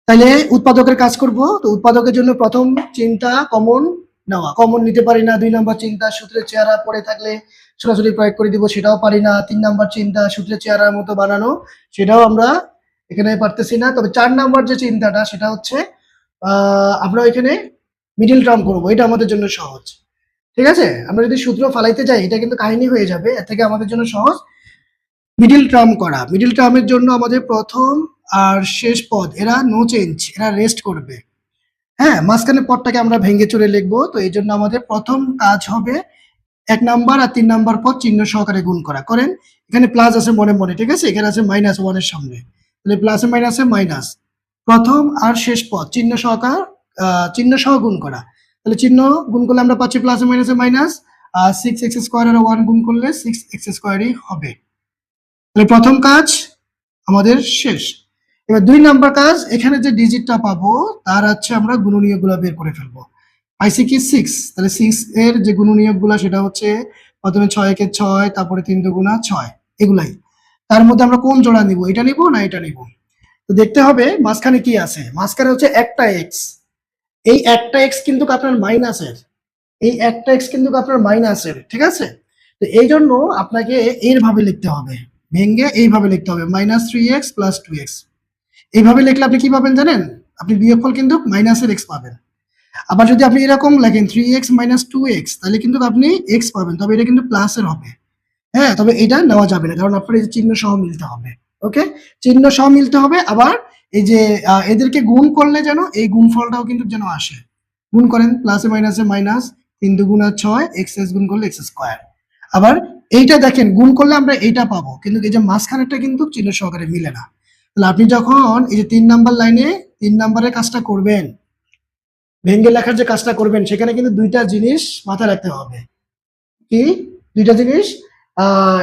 তাহলে উৎপাদকের কাজ করব। তো উৎপাদকের জন্য প্রথম চিন্তা কমন নেওয়া, কমন নিতে পারি না। 2 নম্বর চিন্তা সূত্রের চেহারা পড়ে থাকলে সরাসরি প্রয়োগ করে দিব, সেটাও পারি না। 3 নম্বর চিন্তা সূত্রের চেহারার মতো বানানো, সেটাও আমরা এখানে পারতেছি না। তবে 4 নম্বর যে চিন্তাটা সেটা হচ্ছে আমরা এখানে মিডিল টার্ম করবো, এটা আমাদের জন্য সহজ, ঠিক আছে? আমরা যদি সূত্র ফালাইতে যাই এটা কিন্তু কাহিনী হয়ে যাবে, এর থেকে আমাদের জন্য সহজ মিডিল টার্ম করা। মিডিল টার্মের জন্য আমাদের প্রথম আর শেষ পদ এরা নো চেঞ্জ, এরা রেস্ট করবে। হ্যাঁ, মাঝখানের পদটাকে আমরা ভেঙে চুরে লিখবো। তো এই জন্য আমাদের প্রথম কাজ হবে 1 নাম্বার আর 3 নাম্বার পদ চিহ্ন সহকারে গুণ করা। করেন, এখানে প্লাস আছে মনে মনে, ঠিক আছে? এখানে আছে -1 এর সঙ্গে, তাহলে প্লাসে মাইনাসে মাইনাস, প্রথম আর শেষ পদ চিহ্ন চিহ্ন সহ গুণ করা। তাহলে চিহ্ন গুণ করলে আমরা পাচ্ছি প্লাসে মাইনাসে মাইনাস, আর 6x² আর 1 গুণ করলে 6x² হবে। তাহলে প্রথম কাজ আমাদের শেষ। এবার 2 নাম্বার কাজ, এখানে যে ডিজিটটা পাবো তার হচ্ছে আমরা গুণনীয়ক গুলা বের করে ফেলবো। পাইছি কি 6, তাহলে 6 এর যে গুণনীয়ক গুলা সেটা হচ্ছে প্রথমে 6 একে 6, তারপরে 3 দুগুণা 6, এগুলাই। তার মধ্যে আমরা কোন জোড়া নিব, এটা নিব না এটা নিব? তো দেখতে হবে মাঝখানে কি আছে। মাঝখানে হচ্ছে একটা এক্স, এই একটা এক্স কিন্তু আপনার মাইনাসের, ঠিক আছে? তো এই জন্য আপনাকে এইভাবে লিখতে হবে, ভেঙে এইভাবে লিখতে হবে -3x + 2x। এইভাবে লিখলে আপনি কি পাবেন জানেন? আপনি বিয়োগফল কিন্তু মাইনাসের এক্স পাবেন। আবার যদি আপনি এরকম লেখেন 3x - 2x, তাহলে কিন্তু আপনি এক্স পাবেন, তবে এটা কিন্তু প্লাসের হবে। হ্যাঁ, তবে এটা নেওয়া যাবে না, কারণ আপনার এই যে চিহ্ন সহ মিলতে হবে। ওকে, চিহ্ন সহ মিলতে হবে। আবার এই যে এদেরকে গুণ করলে যেন এই গুণফলটাও কিন্তু যেন আসে। গুণ করেন, প্লাসে মাইনাসে মাইনাস, 3 দুগুণা 6, x গুণ করলে x²। আবার এইটা দেখেন গুণ করলে আমরা এইটা পাবো, কিন্তু এই যে মাঝখানেরটা কিন্তু চিহ্ন সহকারে মিলে না। তাহলে আপনি যখন এই যে 3 নাম্বার লাইনে 3 নাম্বারের কাজটা করবেন, ভেঙ্গে লেখার যে কাজটা করবেন সেখানে কিন্তু দুইটা জিনিস মাথায় রাখতে হবে। কি দুইটা জিনিস?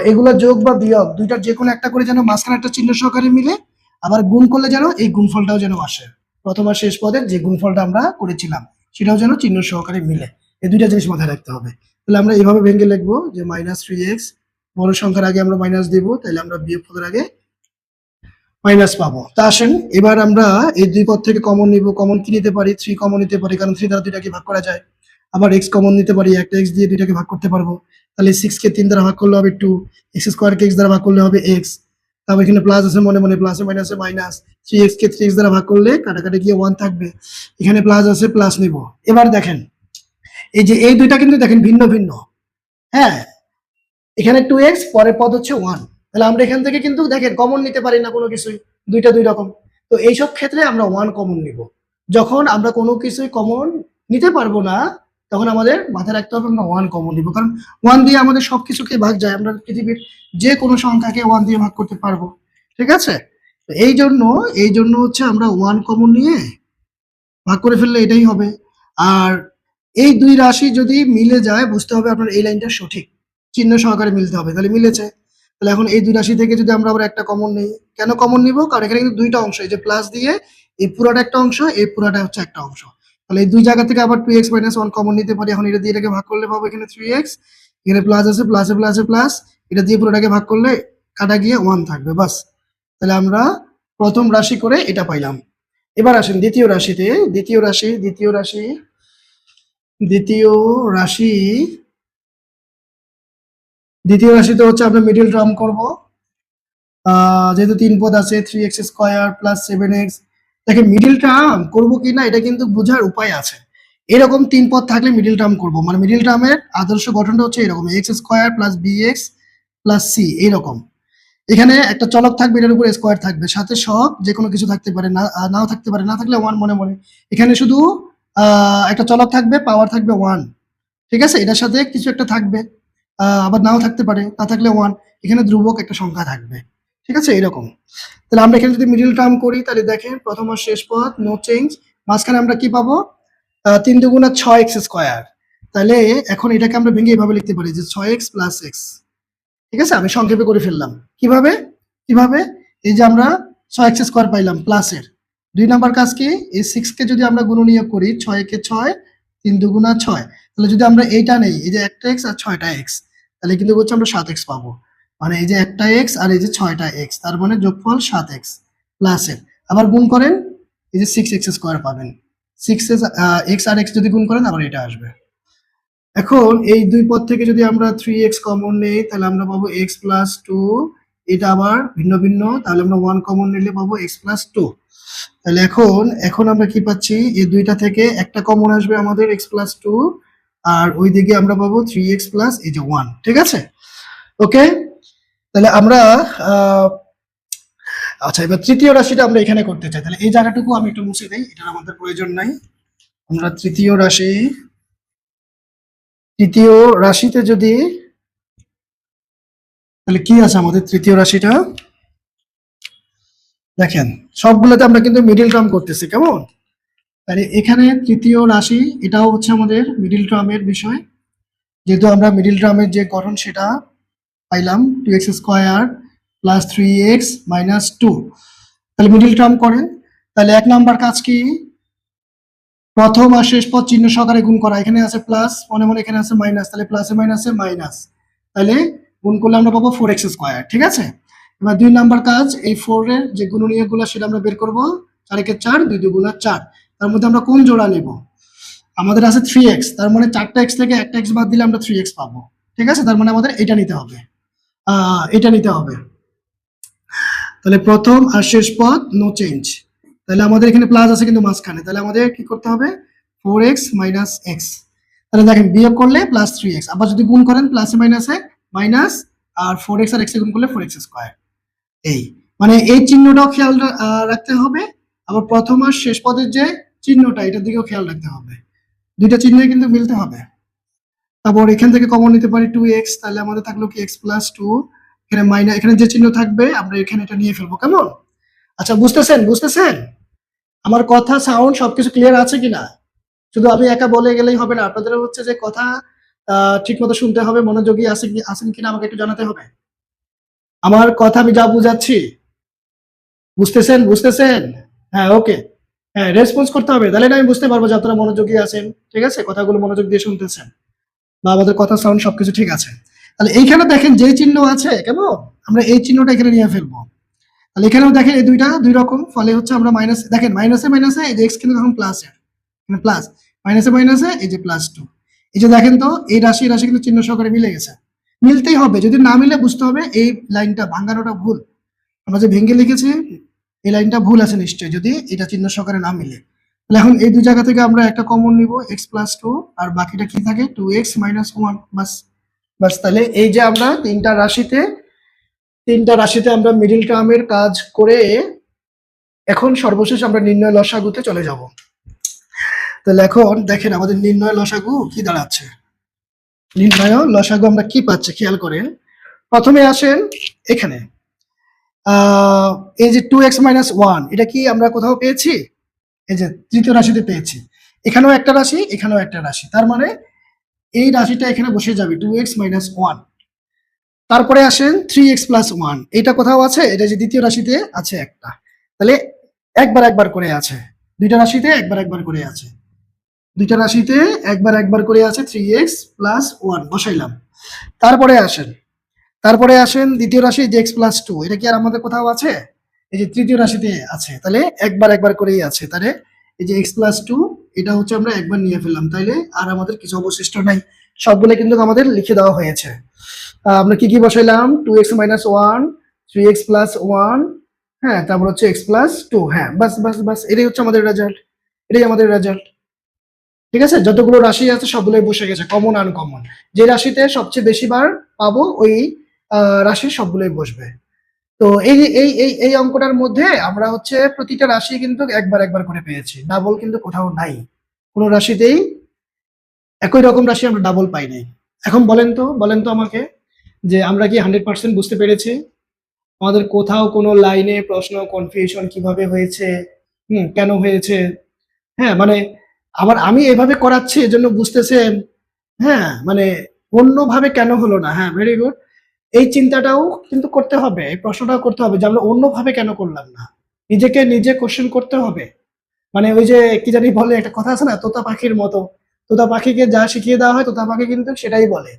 এগুলো যোগ বা বিয়োগ দুইটার যে কোনো একটা করে যেন মাঝখানে একটা চিহ্ন সহকারে মিলে, আবার গুণ করলে যেন এই গুণফলটাও যেন আসে। প্রথম আর শেষ পদের যে গুণফলটা আমরা করেছিলাম সেটাও যেন চিহ্ন সহকারে মিলে। এই দুইটা জিনিস মাথায় রাখতে হবে। তাহলে আমরা এইভাবে ভেঙে লিখবো যে -3x, বড় সংখ্যার আগে আমরা মাইনাস দিব, তাহলে আমরা বিয়োগ পদের আগে মাইনাস পাবো। তা আসেন এবার আমরা এই দুই পদ থেকে কমন নিব। কমন কি নিতে পারি? 3 কমন নিতে পারি, কারণ 3 দ্বারা দুইটাকে ভাগ করা যায়। আবার x কমন নিতে পারি, একটা x দিয়ে দুইটাকে ভাগ করতে পারবো। তাহলে 6 কে 3 দ্বারা ভাগ করলে হবে 2, x স্কয়ার কে x দ্বারা ভাগ করলে হবে x। তারপর এখানে প্লাস আছে, মনে মনে প্লাসে মাইনাসে মাইনাস, 3x কে 3x দ্বারা ভাগ করলে কাটাকাটি গিয়ে 1 থাকবে। এখানে প্লাস আছে, প্লাস নিব। এবার দেখেন এই যে এই দুইটা কিন্তু দেখেন ভিন্ন ভিন্ন। হ্যাঁ, এখানে 2x, পরের পদ হচ্ছে 1। তাহলে আমরা এখান থেকে কিন্তু দেখেন কমন নিতে পারি না কোনো কিছুই, দুইটা দুই রকম। তো এইসব ক্ষেত্রে আমরা 1 কমন নিব। যখন আমরা কোনো কিছুই কমন নিতে পারবো না তখন আমাদের মাথায় রাখতে হবে আমরা 1 কমন নিব, কারণ 1 দিয়ে আমাদের সবকিছুকে ভাগ যায়। আমরা পৃথিবীর যে কোনো সংখ্যাকে 1 দিয়ে ভাগ করতে পারবো। ঠিক আছে? তো এই জন্য হচ্ছে আমরা 1 কমন নিয়ে ভাগ করে ফেললে এটাই হবে। আর এই দুই রাশি যদি মিলে যায় বুঝতে হবে আপনার এই লাইনটা সঠিক, চিহ্ন সহকারে মিলতে হবে। তাহলে মিলেছে। তাহলে এখন এই দুই রাশি থেকে যদি আমরা আবার একটা কমন নিই, কেন কমন নিব? কারণ এখানে কিন্তু দুইটা অংশ, এই যে প্লাস দিয়ে এই পুরোটা একটা অংশ, এই পুরোটা হচ্ছে একটা অংশ। তাহলে এই দুই জায়গা থেকে আবার 2x - 1 কমন নিতে পারি। এখন এটা দিয়ে এটাকে ভাগ করলে পাবো এখানে 3x, এখানে প্লাস আছে, প্লাসে প্লাসে প্লাস, এটা দিয়ে পুরোটাকে ভাগ করলে কাটা গিয়ে 1 থাকবে, বাস। তাহলে আমরা প্রথম রাশি করে এটা পাইলাম। এবার আসেন দ্বিতীয় রাশিতে। দ্বিতীয় রাশিতে হচ্ছে আমরা মিডল টার্ম করব। যেহেতু 3 পদ আছে, 3x স্কয়ার প্লাস 7x। দেখেন মিডল টার্ম করব কিনা এটা কিন্তু বোঝার উপায় আছে। এরকম 3 পদ থাকলে মিডল টার্ম করব, মানে মিডল টার্মের আদর্শ গঠনটা হচ্ছে এরকম, x square plus bx plus c, এইরকম। এখানে একটা চলক থাকবে, এটার উপর স্কয়ার থাকবে, সাথে সব যে কোনো কিছু থাকতে পারে, নাও থাকতে পারে, না থাকলে 1 মনে মনে। এখানে শুধু একটা চলক থাকবে, পাওয়ার থাকবে 1। ঠিক আছে? এটার সাথে কিছু একটা থাকবে, আবার নাও থাকতে পারে, না থাকলে 1। এখানে ধ্রুবক একটা সংখ্যা থাকবে। ঠিক আছে? এরকম। তাহলে আমরা এখানে যদি মিডল টার্ম করি তাহলে দেখেন প্রথম আর শেষ পদ নো চেঞ্জ, মাঝখানে আমরা কি পাবো? 3 দুগুণা 6x স্কয়ার। তাহলে এখন এটাকে আমরা ভেঙে এভাবে লিখতে পারি যে 6x প্লাস x। ঠিক আছে? আমি সংক্ষেপে করে ফেললাম। কিভাবে? এই যে আমরা 6x স্কয়ার পাইলাম প্লাসের 2 নাম্বার কাজ কি? এই 6 কে যদি আমরা গুণনীয়ক করি, 6 কে 6, 3 দুগুণা 6। তাহলে যদি আমরা এইটা নেই, এই যে একটা x আর 6টা x, তাহলে কিন্তু হচ্ছে আমরা 7x পাবো। মানে এই যে একটা x আর এই যে 6টা x, তার মানে যোগফল 7x প্লাসের। আবার গুণ করেন, এই যে 6x স্কয়ার পাবেন। 6x আর x যদি গুণ করেন আবার এটা আসবে। এখন এই দুই পদ থেকে যদি আমরা 3x কমন নেই তাহলে আমরা পাবো x প্লাস 2। এটা আবার ভিন্ন ভিন্ন, তাহলে আমরা 1 কমন নিলে পাবো x প্লাস 2। তাহলে এখন আমরা কি পাচ্ছি? এই দুইটা থেকে একটা কমন আসবে আমাদের x প্লাস 2, আর ওই দিকে আমরা পাবো 3x প্লাস এই যে 1। ঠিক আছে? ওকে। তাহলে আমরা আচ্ছা এবার তৃতীয় রাশিটা আমরা এখানে করতে চাই। তাহলে এই জায়গাটুকু আমি একটু মুছে দেই, এটার আমাদের প্রয়োজন নাই। আমরা তৃতীয় রাশিতে যদি, তাহলে কি আছে আমাদের তৃতীয় রাশিটা? দেখেন সবগুলোতে আমরা কিন্তু মিডল টার্ম করতেছি, কেমন? তাহলে এখানে তৃতীয় রাশি, এটাও হচ্ছে আমাদের মিডল টার্মের বিষয়। যেহেতু আমরা মিডল টার্মের যে গঠন সেটা পাইলাম, 2x square plus 3x minus 2। তাহলে মিডল টার্ম করেন। তাহলে 1 নাম্বার কাজ কি? প্রথম আর শেষ পদ চিহ্ন সহকারে গুণ করা। এখানে আছে প্লাস, মনে মনে এখানে আছে মাইনাস, তাহলে প্লাসে মাইনাসে মাইনাস, তাহলে গুণ করলে আমরা পাবো 4x স্কয়ার। ঠিক আছে? এবার 2 নাম্বার কাজ, এই 4 এর যে গুণনীয়কগুলো সেটা আমরা বের করব। 4 একে 4, 2 দুগুণা 4। তার মধ্যে আমরা কোন জোড়া নেব? আমাদের আছে 3x, তার মানে 4টা x থেকে একটা x বাদ দিলে আমরা 3x পাবো। ঠিক আছে? তার মানে আমাদের এটা নিতে হবে, তাহলে প্রথম আর শেষ পদ নো চেঞ্জ। তাহলে আমাদের এখানে প্লাস আছে কিন্তু মাঝখানে, তাহলে আমাদের কি করতে হবে? 4x minus x। তাহলে দেখেন বিয়োগ করলে প্লাস 3x, আবার যদি গুণ করেন প্লাসে মাইনাসে মাইনাস, আর 4x আর x এ গুণ করলে 4x স্কয়ার। এই মানে এই চিহ্নটাও খেয়াল রাখতে হবে, আবার প্রথম আর শেষ পদের যে চিহ্নটা এটার দিকেও খেয়াল রাখতে হবে। দুইটা চিহ্নই কিন্তু মিলতে হবে। তারপর এখান থেকে কমন নিতে পারি 2x, তাহলে আমাদের থাকলো কি x প্লাস 2। এখানে মাইনাস, এখানে যে চিহ্ন থাকবে আমরা এখানে এটা নিয়ে ফেলবো, কেমন? আচ্ছা বুঝতেছেন? আমার কথা সাউন্ড সবকিছু ক্লিয়ার আছে কিনা? শুধু আমি একা বলে গেলেই হবে না, আপনাদের হচ্ছে যে কথা ঠিক মতো শুনতে হবে, মনোযোগী আছেন কিনা আমাকে একটু জানাতে হবে। আমার কথা আমি যা বুঝাচ্ছি বুঝতেছেন? বুঝতেছেন? হ্যাঁ, ওকে। হ্যাঁ, রেসপন্স করতে হবে, তাহলে না আমি বুঝতে পারবো যে আপনারা মনোযোগী আছেন, ঠিক আছে, কথাগুলো মনোযোগ দিয়ে শুনতেছেন বা আমাদের কথা সাউন্ড সবকিছু ঠিক আছে। তাহলে এইখানে দেখেন যে চিহ্ন আছে কেমন, আমরা এই চিহ্নটা এখানে নিয়ে ফেলবো। তাহলে এখানেও দেখেন এই দুইটা দুই রকম, ফলে হচ্ছে আমরা মাইনাস, দেখেন মাইনাসে মাইনাসে এই যে এক্স কিন্তু এখন প্লাস, প্লাস মাইনাসে মাইনাসে এই যে +2, এই যে দেখেন তো এই রাশি রাশি কিন্তু চিহ্ন সহকারে মিলে গেছে, মিলতেই হবে, যদি না মিলে বুঝতে হবে এই লাইনটা ভাঙানোটা ভুল, আমরা যে ভেঙে লিখেছি এই লাইনটা ভুল আছে নিশ্চয়ই, যদি এটা চিহ্ন সহকারে না মিলে। তাহলে এখন এই দুই জায়গা থেকে আমরা একটা কমন নিব x+2, আর বাকিটা কি থাকে 2x-1, বাস বাস। তাহলে এই যে আমরা তিনটা রাশিতে আমরা মিডিল টার্মের কাজ করে এখন সর্বশেষ আমরা নির্ণয় লসাগুতে চলে যাব। তাহলে এখন দেখেন আমাদের নির্ণয় লসাগু কি দাঁড়াচ্ছে, নির্ণয় লসাগু আমরা কি পাচ্ছি খেয়াল করেন। প্রথমে আসেন এখানে এই যে 2x-1, এটা কি আমরা কোথাও পেয়েছি? এই যে তৃতীয় রাশিতে পেয়েছি, এখানেও একটা রাশি এখানেও একটা রাশি, তার মানে এই রাশিটা এখানে বসে যাবে 2x-1। তারপরে আসেন 3x+1, এটা কোথাও আছে? এটা যে দ্বিতীয় রাশিতে আছে একটা, তাহলে একবার একবার করে আছে, দুইটা রাশিতে একবার একবার করে আছে, দুইটা রাশিতে একবার একবার করে আছে 3x+1 বসাইলাম। তারপরে আসেন দ্বিতীয় রাশি যে x+2, এটা কি আর আমাদের কোথাও আছে? এই যে তৃতীয় রাশিতে আছে, তাহলে একবার একবার করেই আছে, তাহলে এই যে x+2 এটা হচ্ছে আমরা একবার নিয়ে ফেললাম, তাইলে আর আমাদের কিছু অবশিষ্ট নাই, সবগুলো কিন্তু আমাদের লিখে দেওয়া হয়েছে। আমরা কি কি বসাইলাম? 2x-1, 3x+1, হ্যাঁ, তারপর হচ্ছে x+2, হ্যাঁ, বাস বাস বাস, এটাই হচ্ছে আমাদের রেজাল্ট, এটাই আমাদের রেজাল্ট, ঠিক আছে। যতগুলো রাশি আছে সবগুলোই বসে গেছে, কমন আনকমন, যে রাশিতে সবচেয়ে বেশি বার পাবো ওই রাশির সবগুলোই বসবে। তো এই যে এই অঙ্কটার মধ্যে আমরা হচ্ছে প্রতিটা রাশি কিন্তু একবার একবার করে পেয়েছি, ডাবল কিন্তু কোথাও নাই, কোনো রাশিতেই একই রকম রাশি আমরা ডাবল পাই নাই। এখন বলেন তো আমাকে যে আমরা কি 100% বুঝতে পেরেছি? আমাদের কোথাও কোনো লাইনে প্রশ্ন কনফিউশন কিভাবে হয়েছে, কেন হয়েছে? হ্যাঁ, মানে আবার আমি এভাবে করাচ্ছি এজন্য বুঝতেছেন, হ্যাঁ, মানে অন্যভাবে কেন হলো না? হ্যাঁ, ভেরি গুড। এই চিন্তাটাও কিন্তু করতে হবে, এই প্রশ্নটাও করতে হবে যে আমরা অন্যভাবে কেন করলাম না, নিজেকে নিজে কোশ্চেন করতে হবে। মানে ওই যে কি জানি বলে একটা কথা আছে না, তোতা পাখির মতো, তোতা পাখিকে যা শিখিয়ে দেওয়া হয় তোতা পাখি কিন্তু সেটাই বলে,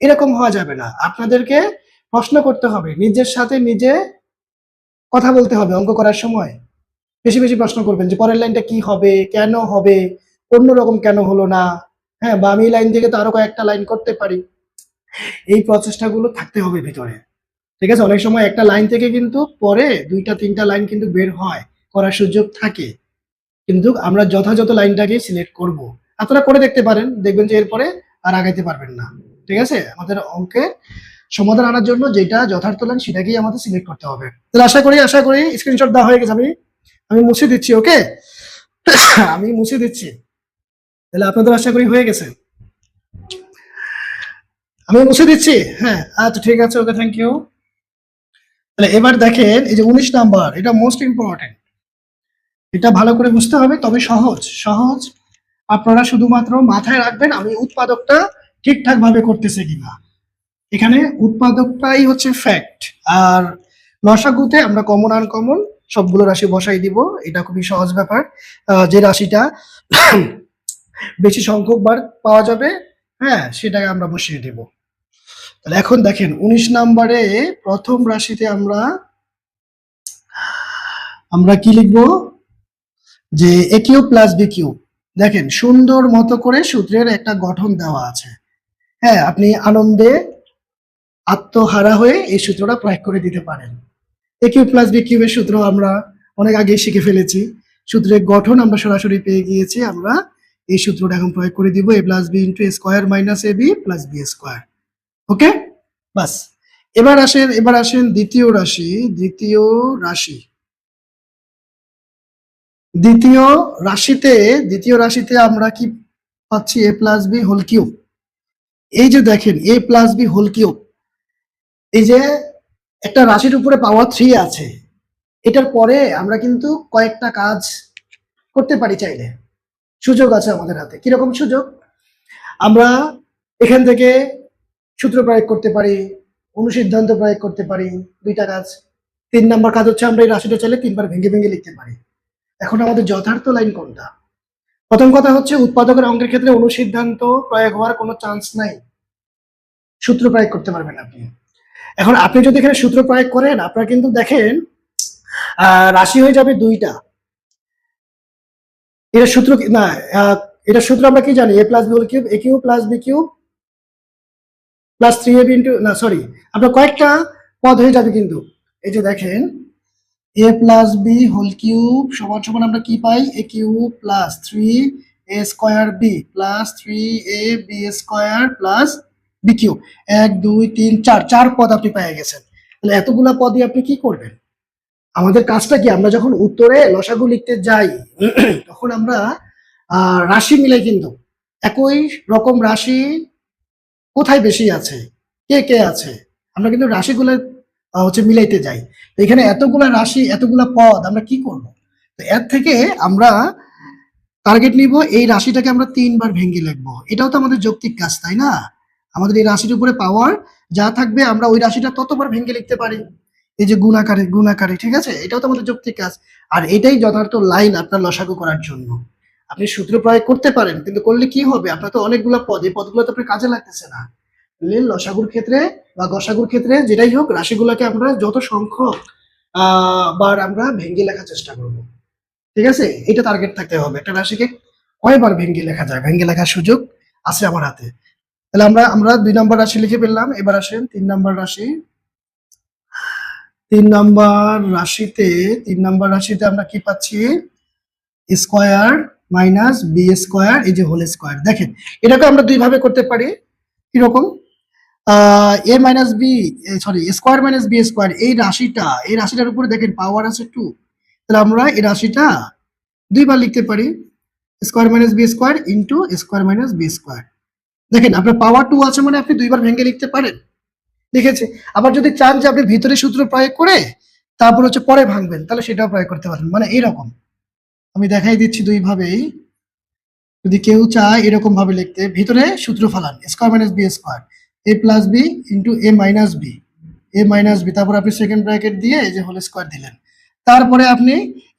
এরকম হওয়া যাবে না, আপনাদেরকে প্রশ্ন করতে হবে, নিজের সাথে নিজে কথা বলতে হবে অঙ্ক করার সময়, বেশি বেশি প্রশ্ন করবেন যে পরের লাইনটা কি হবে, কেন হবে, অন্যরকম কেন হলো না, হ্যাঁ, বা আমি এই লাইন থেকে তো আরো কয়েকটা লাইন করতে পারি, এই প্রচেষ্টাগুলো থাকতে হবে ভিতরে, ঠিক আছে। অনেক সময় একটা লাইন থেকে কিন্তু পরে দুইটা তিনটা লাইন কিন্তু বের হয়, করার সুযোগ থাকে, কিন্তু আমরা যথাযথ লাইনটাকে সিলেক্ট করব। আপনারা করে দেখতে পারেন, দেখবেন যে এরপরে আর আগাইতে পারবেন না, ঠিক আছে। আমাদের অঙ্কে সমাধান আনার জন্য যেটা যথার্থ লাইন সেটাকেই আমাদের সিলেক্ট করতে হবে। তাহলে আশা করি স্ক্রিনশট দেওয়া হয়ে গেছে, আমি মুছে দিচ্ছি, ওকে। আমি মুছে দিচ্ছি, তাহলে আপনাদের আশা করি হয়ে গেছে, আমি মুছে দিচ্ছি, হ্যাঁ, আচ্ছা ঠিক আছে, ওকে, থ্যাংক ইউ। তাহলে এবার দেখেন এই যে 19 নাম্বার, এটা মোস্ট ইম্পর্টেন্ট, এটা ভালো করে বুঝতে হবে, তবে সহজ সহজ, আপনারা শুধুমাত্র মাথায় রাখবেন আমি উৎপাদকটা ঠিকঠাক ভাবে করতেছে কিনা, এখানে উৎপাদকটাই হচ্ছে ফ্যাক্ট, আর লসাগুতে আমরা কমন আনকমন সবগুলো রাশি বসাই দিব, এটা খুবই সহজ ব্যাপার। যে রাশিটা বেশি সংখ্যক বার পাওয়া যাবে, হ্যাঁ, সেটাকে আমরা বসিয়ে দিব। তাহলে এখন দেখেন 19 নম্বরে প্রথম রাশিতে আমরা কি লিখবো, যে এ কিউব প্লাস বি কিউব, দেখেন সুন্দর মতো করে সূত্রের একটা গঠন দেওয়া আছে, হ্যাঁ, আপনি আনন্দে আত্মহারা হয়ে এই সূত্রটা প্রয়োগ করে দিতে পারেন। এ কিউব প্লাস বি কিউবের সূত্র আমরা অনেক আগে শিখে ফেলেছি, সূত্রের গঠন আমরা সরাসরি পেয়ে গিয়েছি, আমরা এই সূত্রটা এখন প্রয়োগ করে দিব, এ plus b into A square minus a b plus b square, ওকে, বাস। এবার আসেন দ্বিতীয় রাশিতে আমরা কি পাচ্ছি, এ প্লাস বি হোল কিউব, এই যে দেখেন এ প্লাস বি হোল কিউব, এই যে একটা রাশির উপরে পাওয়ার 3 আছে, এটার পরে আমরা কিন্তু কয়েকটা কাজ করতে পারি চাইলে, সুযোগ আছে আমাদের হাতে। কিরকম সুযোগ? আমরা এখান থেকে সূত্র প্রয়োগ করতে পারি, অনুসিদ্ধান্ত প্রয়োগ করতে পারি, দুইটা কাজ। ৩ নাম্বার কাজ হচ্ছে আমরা এই রাশিটা চাইলে ৩ বার ভেঙে ভেঙে লিখতে পারি। এখন আমাদের যথার্থ লাইন কোনটা? প্রথম কথা হচ্ছে উৎপাদকের অঙ্কের ক্ষেত্রে অনুসিদ্ধান্ত প্রয়োগ হওয়ার কোনো চান্স নাই, সূত্র প্রয়োগ করতে পারবেন আপনি। এখন আপনি যদি এখানে সূত্র প্রয়োগ করেন, আপনারা কিন্তু দেখেন রাশি হয়ে যাবে ২টা। এটা সূত্র না, এটা সূত্র আমরা কি জানি? a plus b whole cube, a cube plus b cube plus 3ab into, না সরি, আপনার কয়েকটা পদ হয়ে যাবে কিন্তু। এই যে দেখেন a plus b whole cube সমান সমান আমরা কি পাই? a cube plus 3a square b plus 3ab square plus b cube. 1 2 3 4 4 পদ আপনি পেয়ে গেছেন। তাহলে এতগুলা পদই আপনি কি করবেন? আমাদের কাজটা কি, আমরা যখন উত্তরে লসাগু লিখতে যাই তখন আমরা রাশি মিলাই, কিন্তু একই রকম রাশি কোথায় বেশি আছে, কে কে আছে, আমরা কিন্তু রাশিগুলো হচ্ছে মিলাইতে যাই। তো এখানে এতগুলা রাশি, এতগুলা পদ, আমরা কি করব? তো এর থেকে আমরা টার্গেট নিব এই রাশিটাকে আমরা ৩ বার ভেঙে লিখবো। এটাও তো আমাদের যৌক্তিক কাজ, তাই না? আমাদের এই রাশির উপরে পাওয়ার যা থাকবে আমরা ওই রাশিটা ততবার ভেঙে লিখতে পারি। এই যে গুণাকারে গুণাকারে, ঠিক আছে? এটাও তো আমাদের যৌক্তিক কাজ। আর এটাই যথার্থ লাইন আপনার লসাগু করার জন্য। আপনি সূত্র প্রয়োগ করতে পারেন, কিন্তু করলে কি হবে? আপনার তো অনেকগুলো পদ, এই পদগুলো তো আপনার কাজে লাগতেছে না। লসাগুর ক্ষেত্রে বা গসাগুর ক্ষেত্রে যেটাই হোক, রাশিগুলোকে আমরা যত সংখ্যক বার আমরা ভেঙে লেখার চেষ্টা করব। ঠিক আছে? এটা টার্গেট থাকতে হবে। একটা রাশিকে কয়বার ভেঙে লেখা যায়, ভেঙে লেখার সুযোগ আছে আমার হাতে। তাহলে আমরা আমরা ২ নম্বর রাশি লিখে ফেললাম। এবার আসেন ৩ নম্বর রাশি। ৩ নম্বর রাশিতে ৩ নম্বর রাশিতে আমরা কি পাচ্ছি? স্কয়ার মাইনাস বি স্কয়ার, এই যে হোল স্কয়ার। দেখেন এটাকে আমরা দুই ভাবে করতে পারি। কিরকম? A minus b, sorry, square minus b square, এই রাশিটার উপরে দেখেন পাওয়ার আছে 2। তাহলে আমরা এই রাশিটা দুইবার লিখতে পারি, square minus b square into square minus b square. দেখেন আপনার পাওয়ার 2 আছে মানে আপনি দুইবার ভেঙে লিখতে পারেন। লিখেছে। আবার যদি চান যে আপনি ভিতরে সূত্র প্রয়োগ করে তারপর হচ্ছে পরে ভাঙবেন, তাহলে সেটাও প্রয়োগ করতে পারেন। মানে এইরকম আমি দেখাই দিচ্ছি দুই ভাবেই। যদি কেউ চায় এরকম ভাবে লিখতে, ভিতরে সূত্র ফালান, square minus b square, A plus b into a minus B, A minus B, তারপর আপনি সেকেন্ড ব্র্যাকেট দিয়ে এই যে হোল স্কয়ার দিলেন। তারপরে আপনি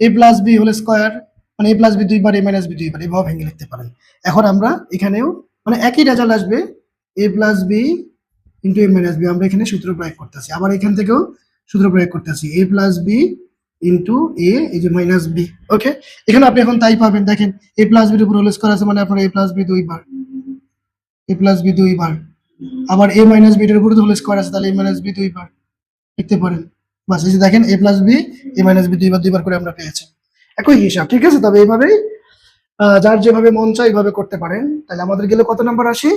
এ প্লাস বি হোল স্কয়ার, মানে এ প্লাস বি দুইবার, এ মাইনাস বি দুইবার, এভাবে ভেঙে লিখতে পারেন। এখন আমরা এখানেও মানে একই রেজাল্ট আসবে, এ plus b into a minus B, আমরা এখানে সূত্র প্রয়োগ করতেছি। আবার এখান থেকেও সূত্র প্রয়োগ করতেছি, এ প্লাস বি ইন্টু এ, এই যে মাইনাস বি। ওকে, এখানে আপনি এখন তাই পাবেন। দেখেন এ প্লাস বির উপর হোল স্কয়ার আছে মানে আপনার এ প্লাস বি দুইবার, এ প্লাস বি দুইবার। আবার এ মাইনাস বি এর উপর হোল স্কয়ার আছে, তাহলে এ মাইনাস বি দুইবার লিখতে পারেন। বাস, এই যে দেখেন এ plus B A minus B দুইবার দুইবার করে আমরা পেয়েছি। একই হিসাব, ঠিক আছে? তবে এইভাবেই যার যেভাবে মন চায় এইভাবে করতে পারেন। তাহলে আমাদের গেলে কত নাম্বার রাশি?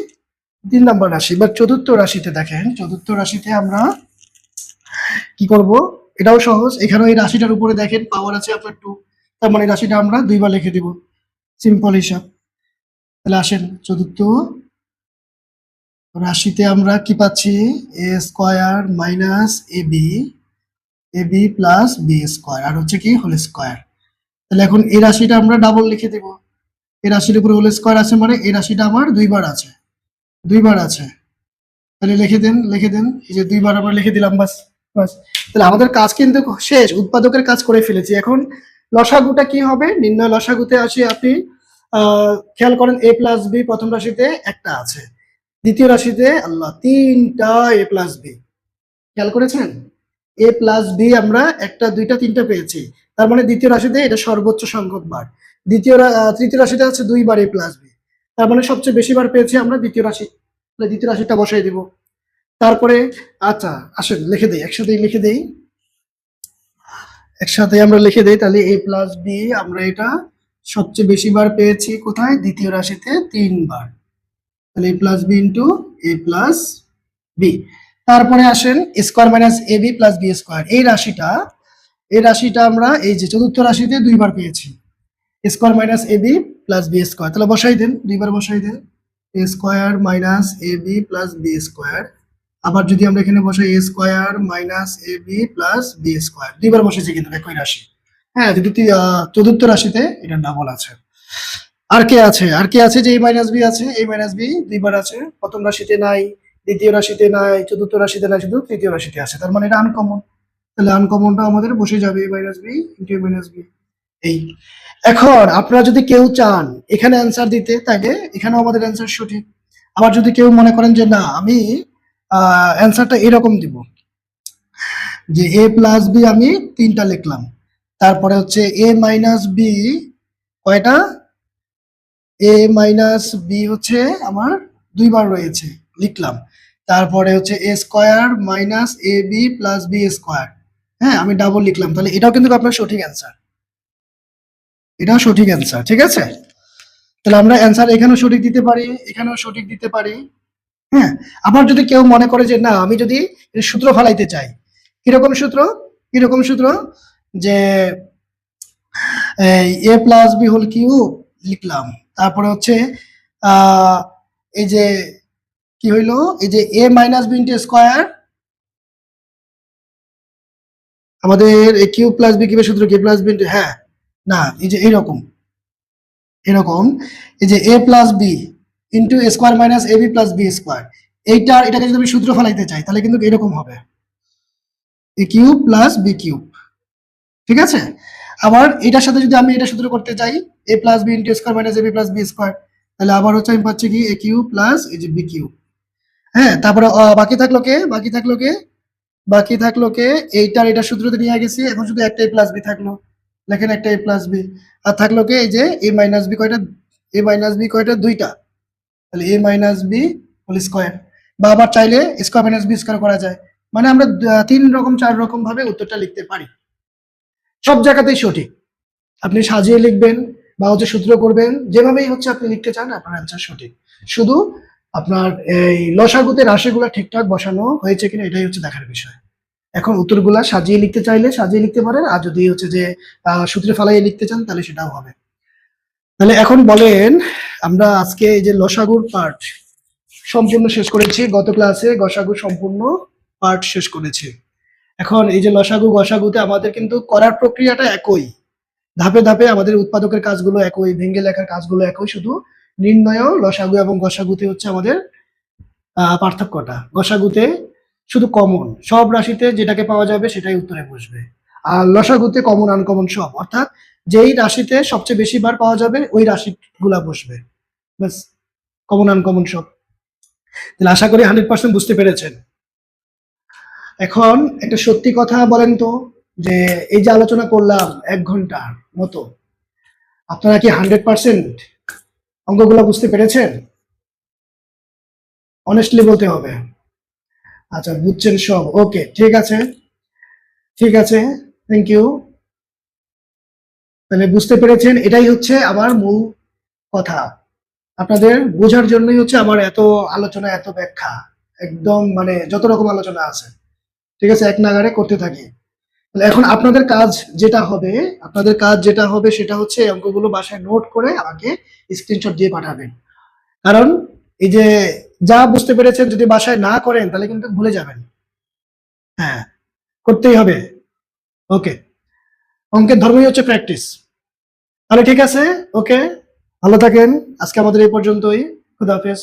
৩ নাম্বার রাশি। এবার চতুর্থ রাশিতে দেখেন, চতুর্থ রাশিতে আমরা কি করব? এটাও সহজ। এখানেও এই রাশিটার উপরে দেখেন পাওয়ার আছে আপনার 2, তার মানে রাশিটা আমরা দুইবার লিখে দিব। সিম্পল হিসাব। তাহলে আসেন চতুর্থ রাশিতে আমরা কি পাচ্ছি? এ square minus a b plus B square, আর হচ্ছে কি হোল স্কয়ার। তাহলে এখন এই রাশিটা আমরা ডাবল লিখে দেব। এই রাশির উপরে হোল স্কয়ার আছে মানে এই রাশিটা আমার দুইবার আছে, দুইবার আছে। তাহলে লিখে দেন, লিখে দেন, এই যে দুইবার আমরা লিখে দিলাম। বাস বাস, তাহলে আমাদের কাজ কিন্তু শেষ, উৎপাদকের কাজ করে ফেলেছি। এখন লসাগুটা কি হবে? নির্ণয় লসাগুতে আসি। আপনি খেয়াল করেন এ প্লাস বি প্রথম রাশিতে একটা আছে, দ্বিতীয় রাশিতে আল্লাহ 3টা এ প্লাস বি। খেয়াল করেছেন? এ প্লাস বি আমরা একটা, দুইটা, তিনটা পেয়েছি। তার মানে দ্বিতীয় রাশিতে এটা সর্বোচ্চ সংখ্যক বার। তৃতীয় রাশিতে আছে দুইবার এ প্লাস বি, তার মানে সবচেয়ে বেশি বার পেয়েছি আমরা দ্বিতীয় রাশি। দ্বিতীয় রাশিটা বসাই দিব। তারপরে আচ্ছা আসেন লিখে দেই, একসাথেই লিখে দেই, একসাথে আমরা লিখে দেই। তাহলে এ প্লাস বি আমরা এটা সবচেয়ে বেশি বার পেয়েছি কোথায়? দ্বিতীয় রাশিতে 3 বার। তাহলে এ প্লাস বি ইন্টু এ প্লাস বি। তারপরে আসেন square minus a b plus B square, এই রাশিটা আমরা এই যে চতুর্থ রাশিতে দুইবার পেয়েছি, square minus a b plus B square. তাহলে বসাই দেন, দুইবার বসাই দেন, এ square minus a b plus B square. আবার যদি আমরা এখানে বসাই এ square minus a b plus B square, দুইবার বসেছি কিন্তু একই রাশি। হ্যাঁ, যদি চতুর্থ রাশিতে এটা ডাবল আছে। আর কে আছে, আর কে আছে যে a মাইনাস বি আছে, a মাইনাস বি দুইবার আছে, প্রথম রাশিতে নাই, দ্বিতীয় রাশিতে নাই, চতুর্থ রাশিতে নাই, শুধু তৃতীয় রাশিতে আছে, তার মানে এটা আনকমন। তাহলে আনকমনটা আমাদের বসে যাবে a minus b into a minus b. এই এখন আপনারা যদি কেউ চান এখানে অ্যান্সার দিতে, তাহলে এখানেও আমাদের অ্যান্সার সঠিক। আবার যদি কেউ মনে করেন যে না আমি অ্যান্সারটা এরকম দিব, যে a প্লাস বি আমি 3টা লিখলাম, তারপরে হচ্ছে a মাইনাস বি কয়টা, a মাইনাস বি হচ্ছে আমার দুইবার রয়েছে লিখলাম, তারপরে হচ্ছে a square minus a b plus b square, হ্যাঁ আমি ডাবল লিখলাম, তাহলে এটাও কিন্তু আপনার সঠিক অ্যান্সার, এটাও সঠিক অ্যান্সার, ঠিক আছে। তাহলে আমরা অ্যান্সার এখানেও সঠিক দিতে পারি, এখানেও সঠিক দিতে পারি, হ্যাঁ। আবার যদি কেউ মনে করে যে না আমি যদি এর সূত্র ফালাইতে চাই, কিরকম সূত্র, কিরকম সূত্র, যে a plus b whole cube লিখলাম, তারপরে হচ্ছে এই যে কি হইলো, এই যে এ মাইনাস বি ইন্টু স্কোয়ার, আমাদের এ কিউব প্লাস বি কিউবের সূত্র কি প্লাস বি ইন্টু, হ্যাঁ না এই যে এইরকম, এরকম এই যে a plus b into square minus a b plus b square, এটাকে যদি আমি সূত্র ফেলাইতে চাই তাহলে কিন্তু এরকম হবে, এ কিউব প্লাস বি কিউব, ঠিক আছে। আবার এটার সাথে যদি আমি এটা সূত্র করতে চাই a plus b into square minus a b plus b square, তাহলে আবার হচ্ছে আমি পাচ্ছি কি এ কিউব প্লাস এই যে বি কিউব, হ্যাঁ। তারপরে বাকি থাকলো কে, বাকি থাকলো কে, বাকি থাকলো কে, এইটার এটা সূত্রতে নিয়ে গেছি, এখন শুধু একটা এ প্লাস বি থাকলো, লেখেন একটা এ প্লাস বি, আর থাকলো কে এই যে এ মাইনাস বি কয়টা, এ মাইনাস বি কয়টা দুইটা, তাহলে এ মাইনাস বি হোল স্কোয়ার, বা আবার চাইলে স্কোয়ার মাইনাস বি স্কোয়ার করা যায়, মানে আমরা 3 রকম 4 রকম ভাবে উত্তরটা লিখতে পারি, সব জায়গাতেই সঠিক। আপনি সাজিয়ে লিখবেন বা হচ্ছে সূত্র করবেন, যেভাবেই হচ্ছে আপনি লিখতে চান আপনার অ্যান্সার সঠিক, শুধু আপনার এই লসাগুতে রাশিগুলো ঠিকঠাক বসানো হয়েছে কিনা এটাই হচ্ছে দেখার বিষয়। এখন উত্তরগুলা সাজিয়ে লিখতে চাইলে সাজিয়ে লিখতে পারেন, আর যদি হচ্ছে যে সূত্রে ফালাইয়ে লিখতে চান তাহলে সেটাও হবে। তাহলে এখন বলেন, আমরা আজকে এই যে লসাগুর পার্ট সম্পূর্ণ শেষ করেছি, গত ক্লাসে গসাগু সম্পূর্ণ পার্ট শেষ করেছি। এখন এই যে লসাগু গসাগুতে আমাদের কিন্তু করার প্রক্রিয়াটা একই, ধাপে ধাপে আমাদের উৎপাদকের কাজগুলো একই, ভেঙ্গে লেখার কাজগুলো একই, শুধু নির্ণয় লসাগু এবং গসাগুতে হচ্ছে আমাদের পার্থক্যটা। গসাগুতে শুধু কমন, সব রাশিতে যেটাকে পাওয়া যাবে সেটাই উত্তরে বসবে, আর লসাগুতে কমন আনকমন সব, অর্থাৎ যেই রাশিতে সবচেয়ে বেশি বার পাওয়া যাবে ওই রাশিগুলা বসবে, ব্যাস, কমন আনকমন সব। তাহলে আশা করি 100% বুঝতে পেরেছেন। এখন একটা সত্যি কথা বলেন তো, যে এই যে আলোচনা করলাম 1 ঘন্টার মতো, আপনারা কি 100% অঙ্কগুলো বুঝতে পেরেছেন? অনেস্টলি বলতে হবে। আচ্ছা বুঝছেন সব, ওকে ঠিক আছে, ঠিক আছে, থ্যাংক ইউ। তাহলে বুঝতে পেরেছেন, এটাই হচ্ছে আমার মূল কথা, আপনাদের বোঝার জন্যই হচ্ছে আমার এত আলোচনা, এত ব্যাখ্যা, একদম মানে যত রকম আলোচনা আছে, ঠিক আছে, এক নাগাড়ে করতে থাকি। তাহলে এখন আপনাদের কাজ যেটা হবে, আপনাদের কাজ যেটা হবে সেটা হচ্ছে এই অঙ্কগুলো বাসায় নোট করে আমাকে স্ক্রিনশট দিয়ে পাঠাবেন, কারণ এই যে যা বুঝতে পেরেছেন যদি বাসায় না করেন তাহলে কিন্তু ভুলে যাবেন, হ্যাঁ করতেই হবে, ওকে। অঙ্কের ধর্মই হচ্ছে প্র্যাকটিস। তাহলে ঠিক আছে, ওকে, ভালো থাকেন, আজকে আমাদের এই পর্যন্তই, খুদা হাফেজ।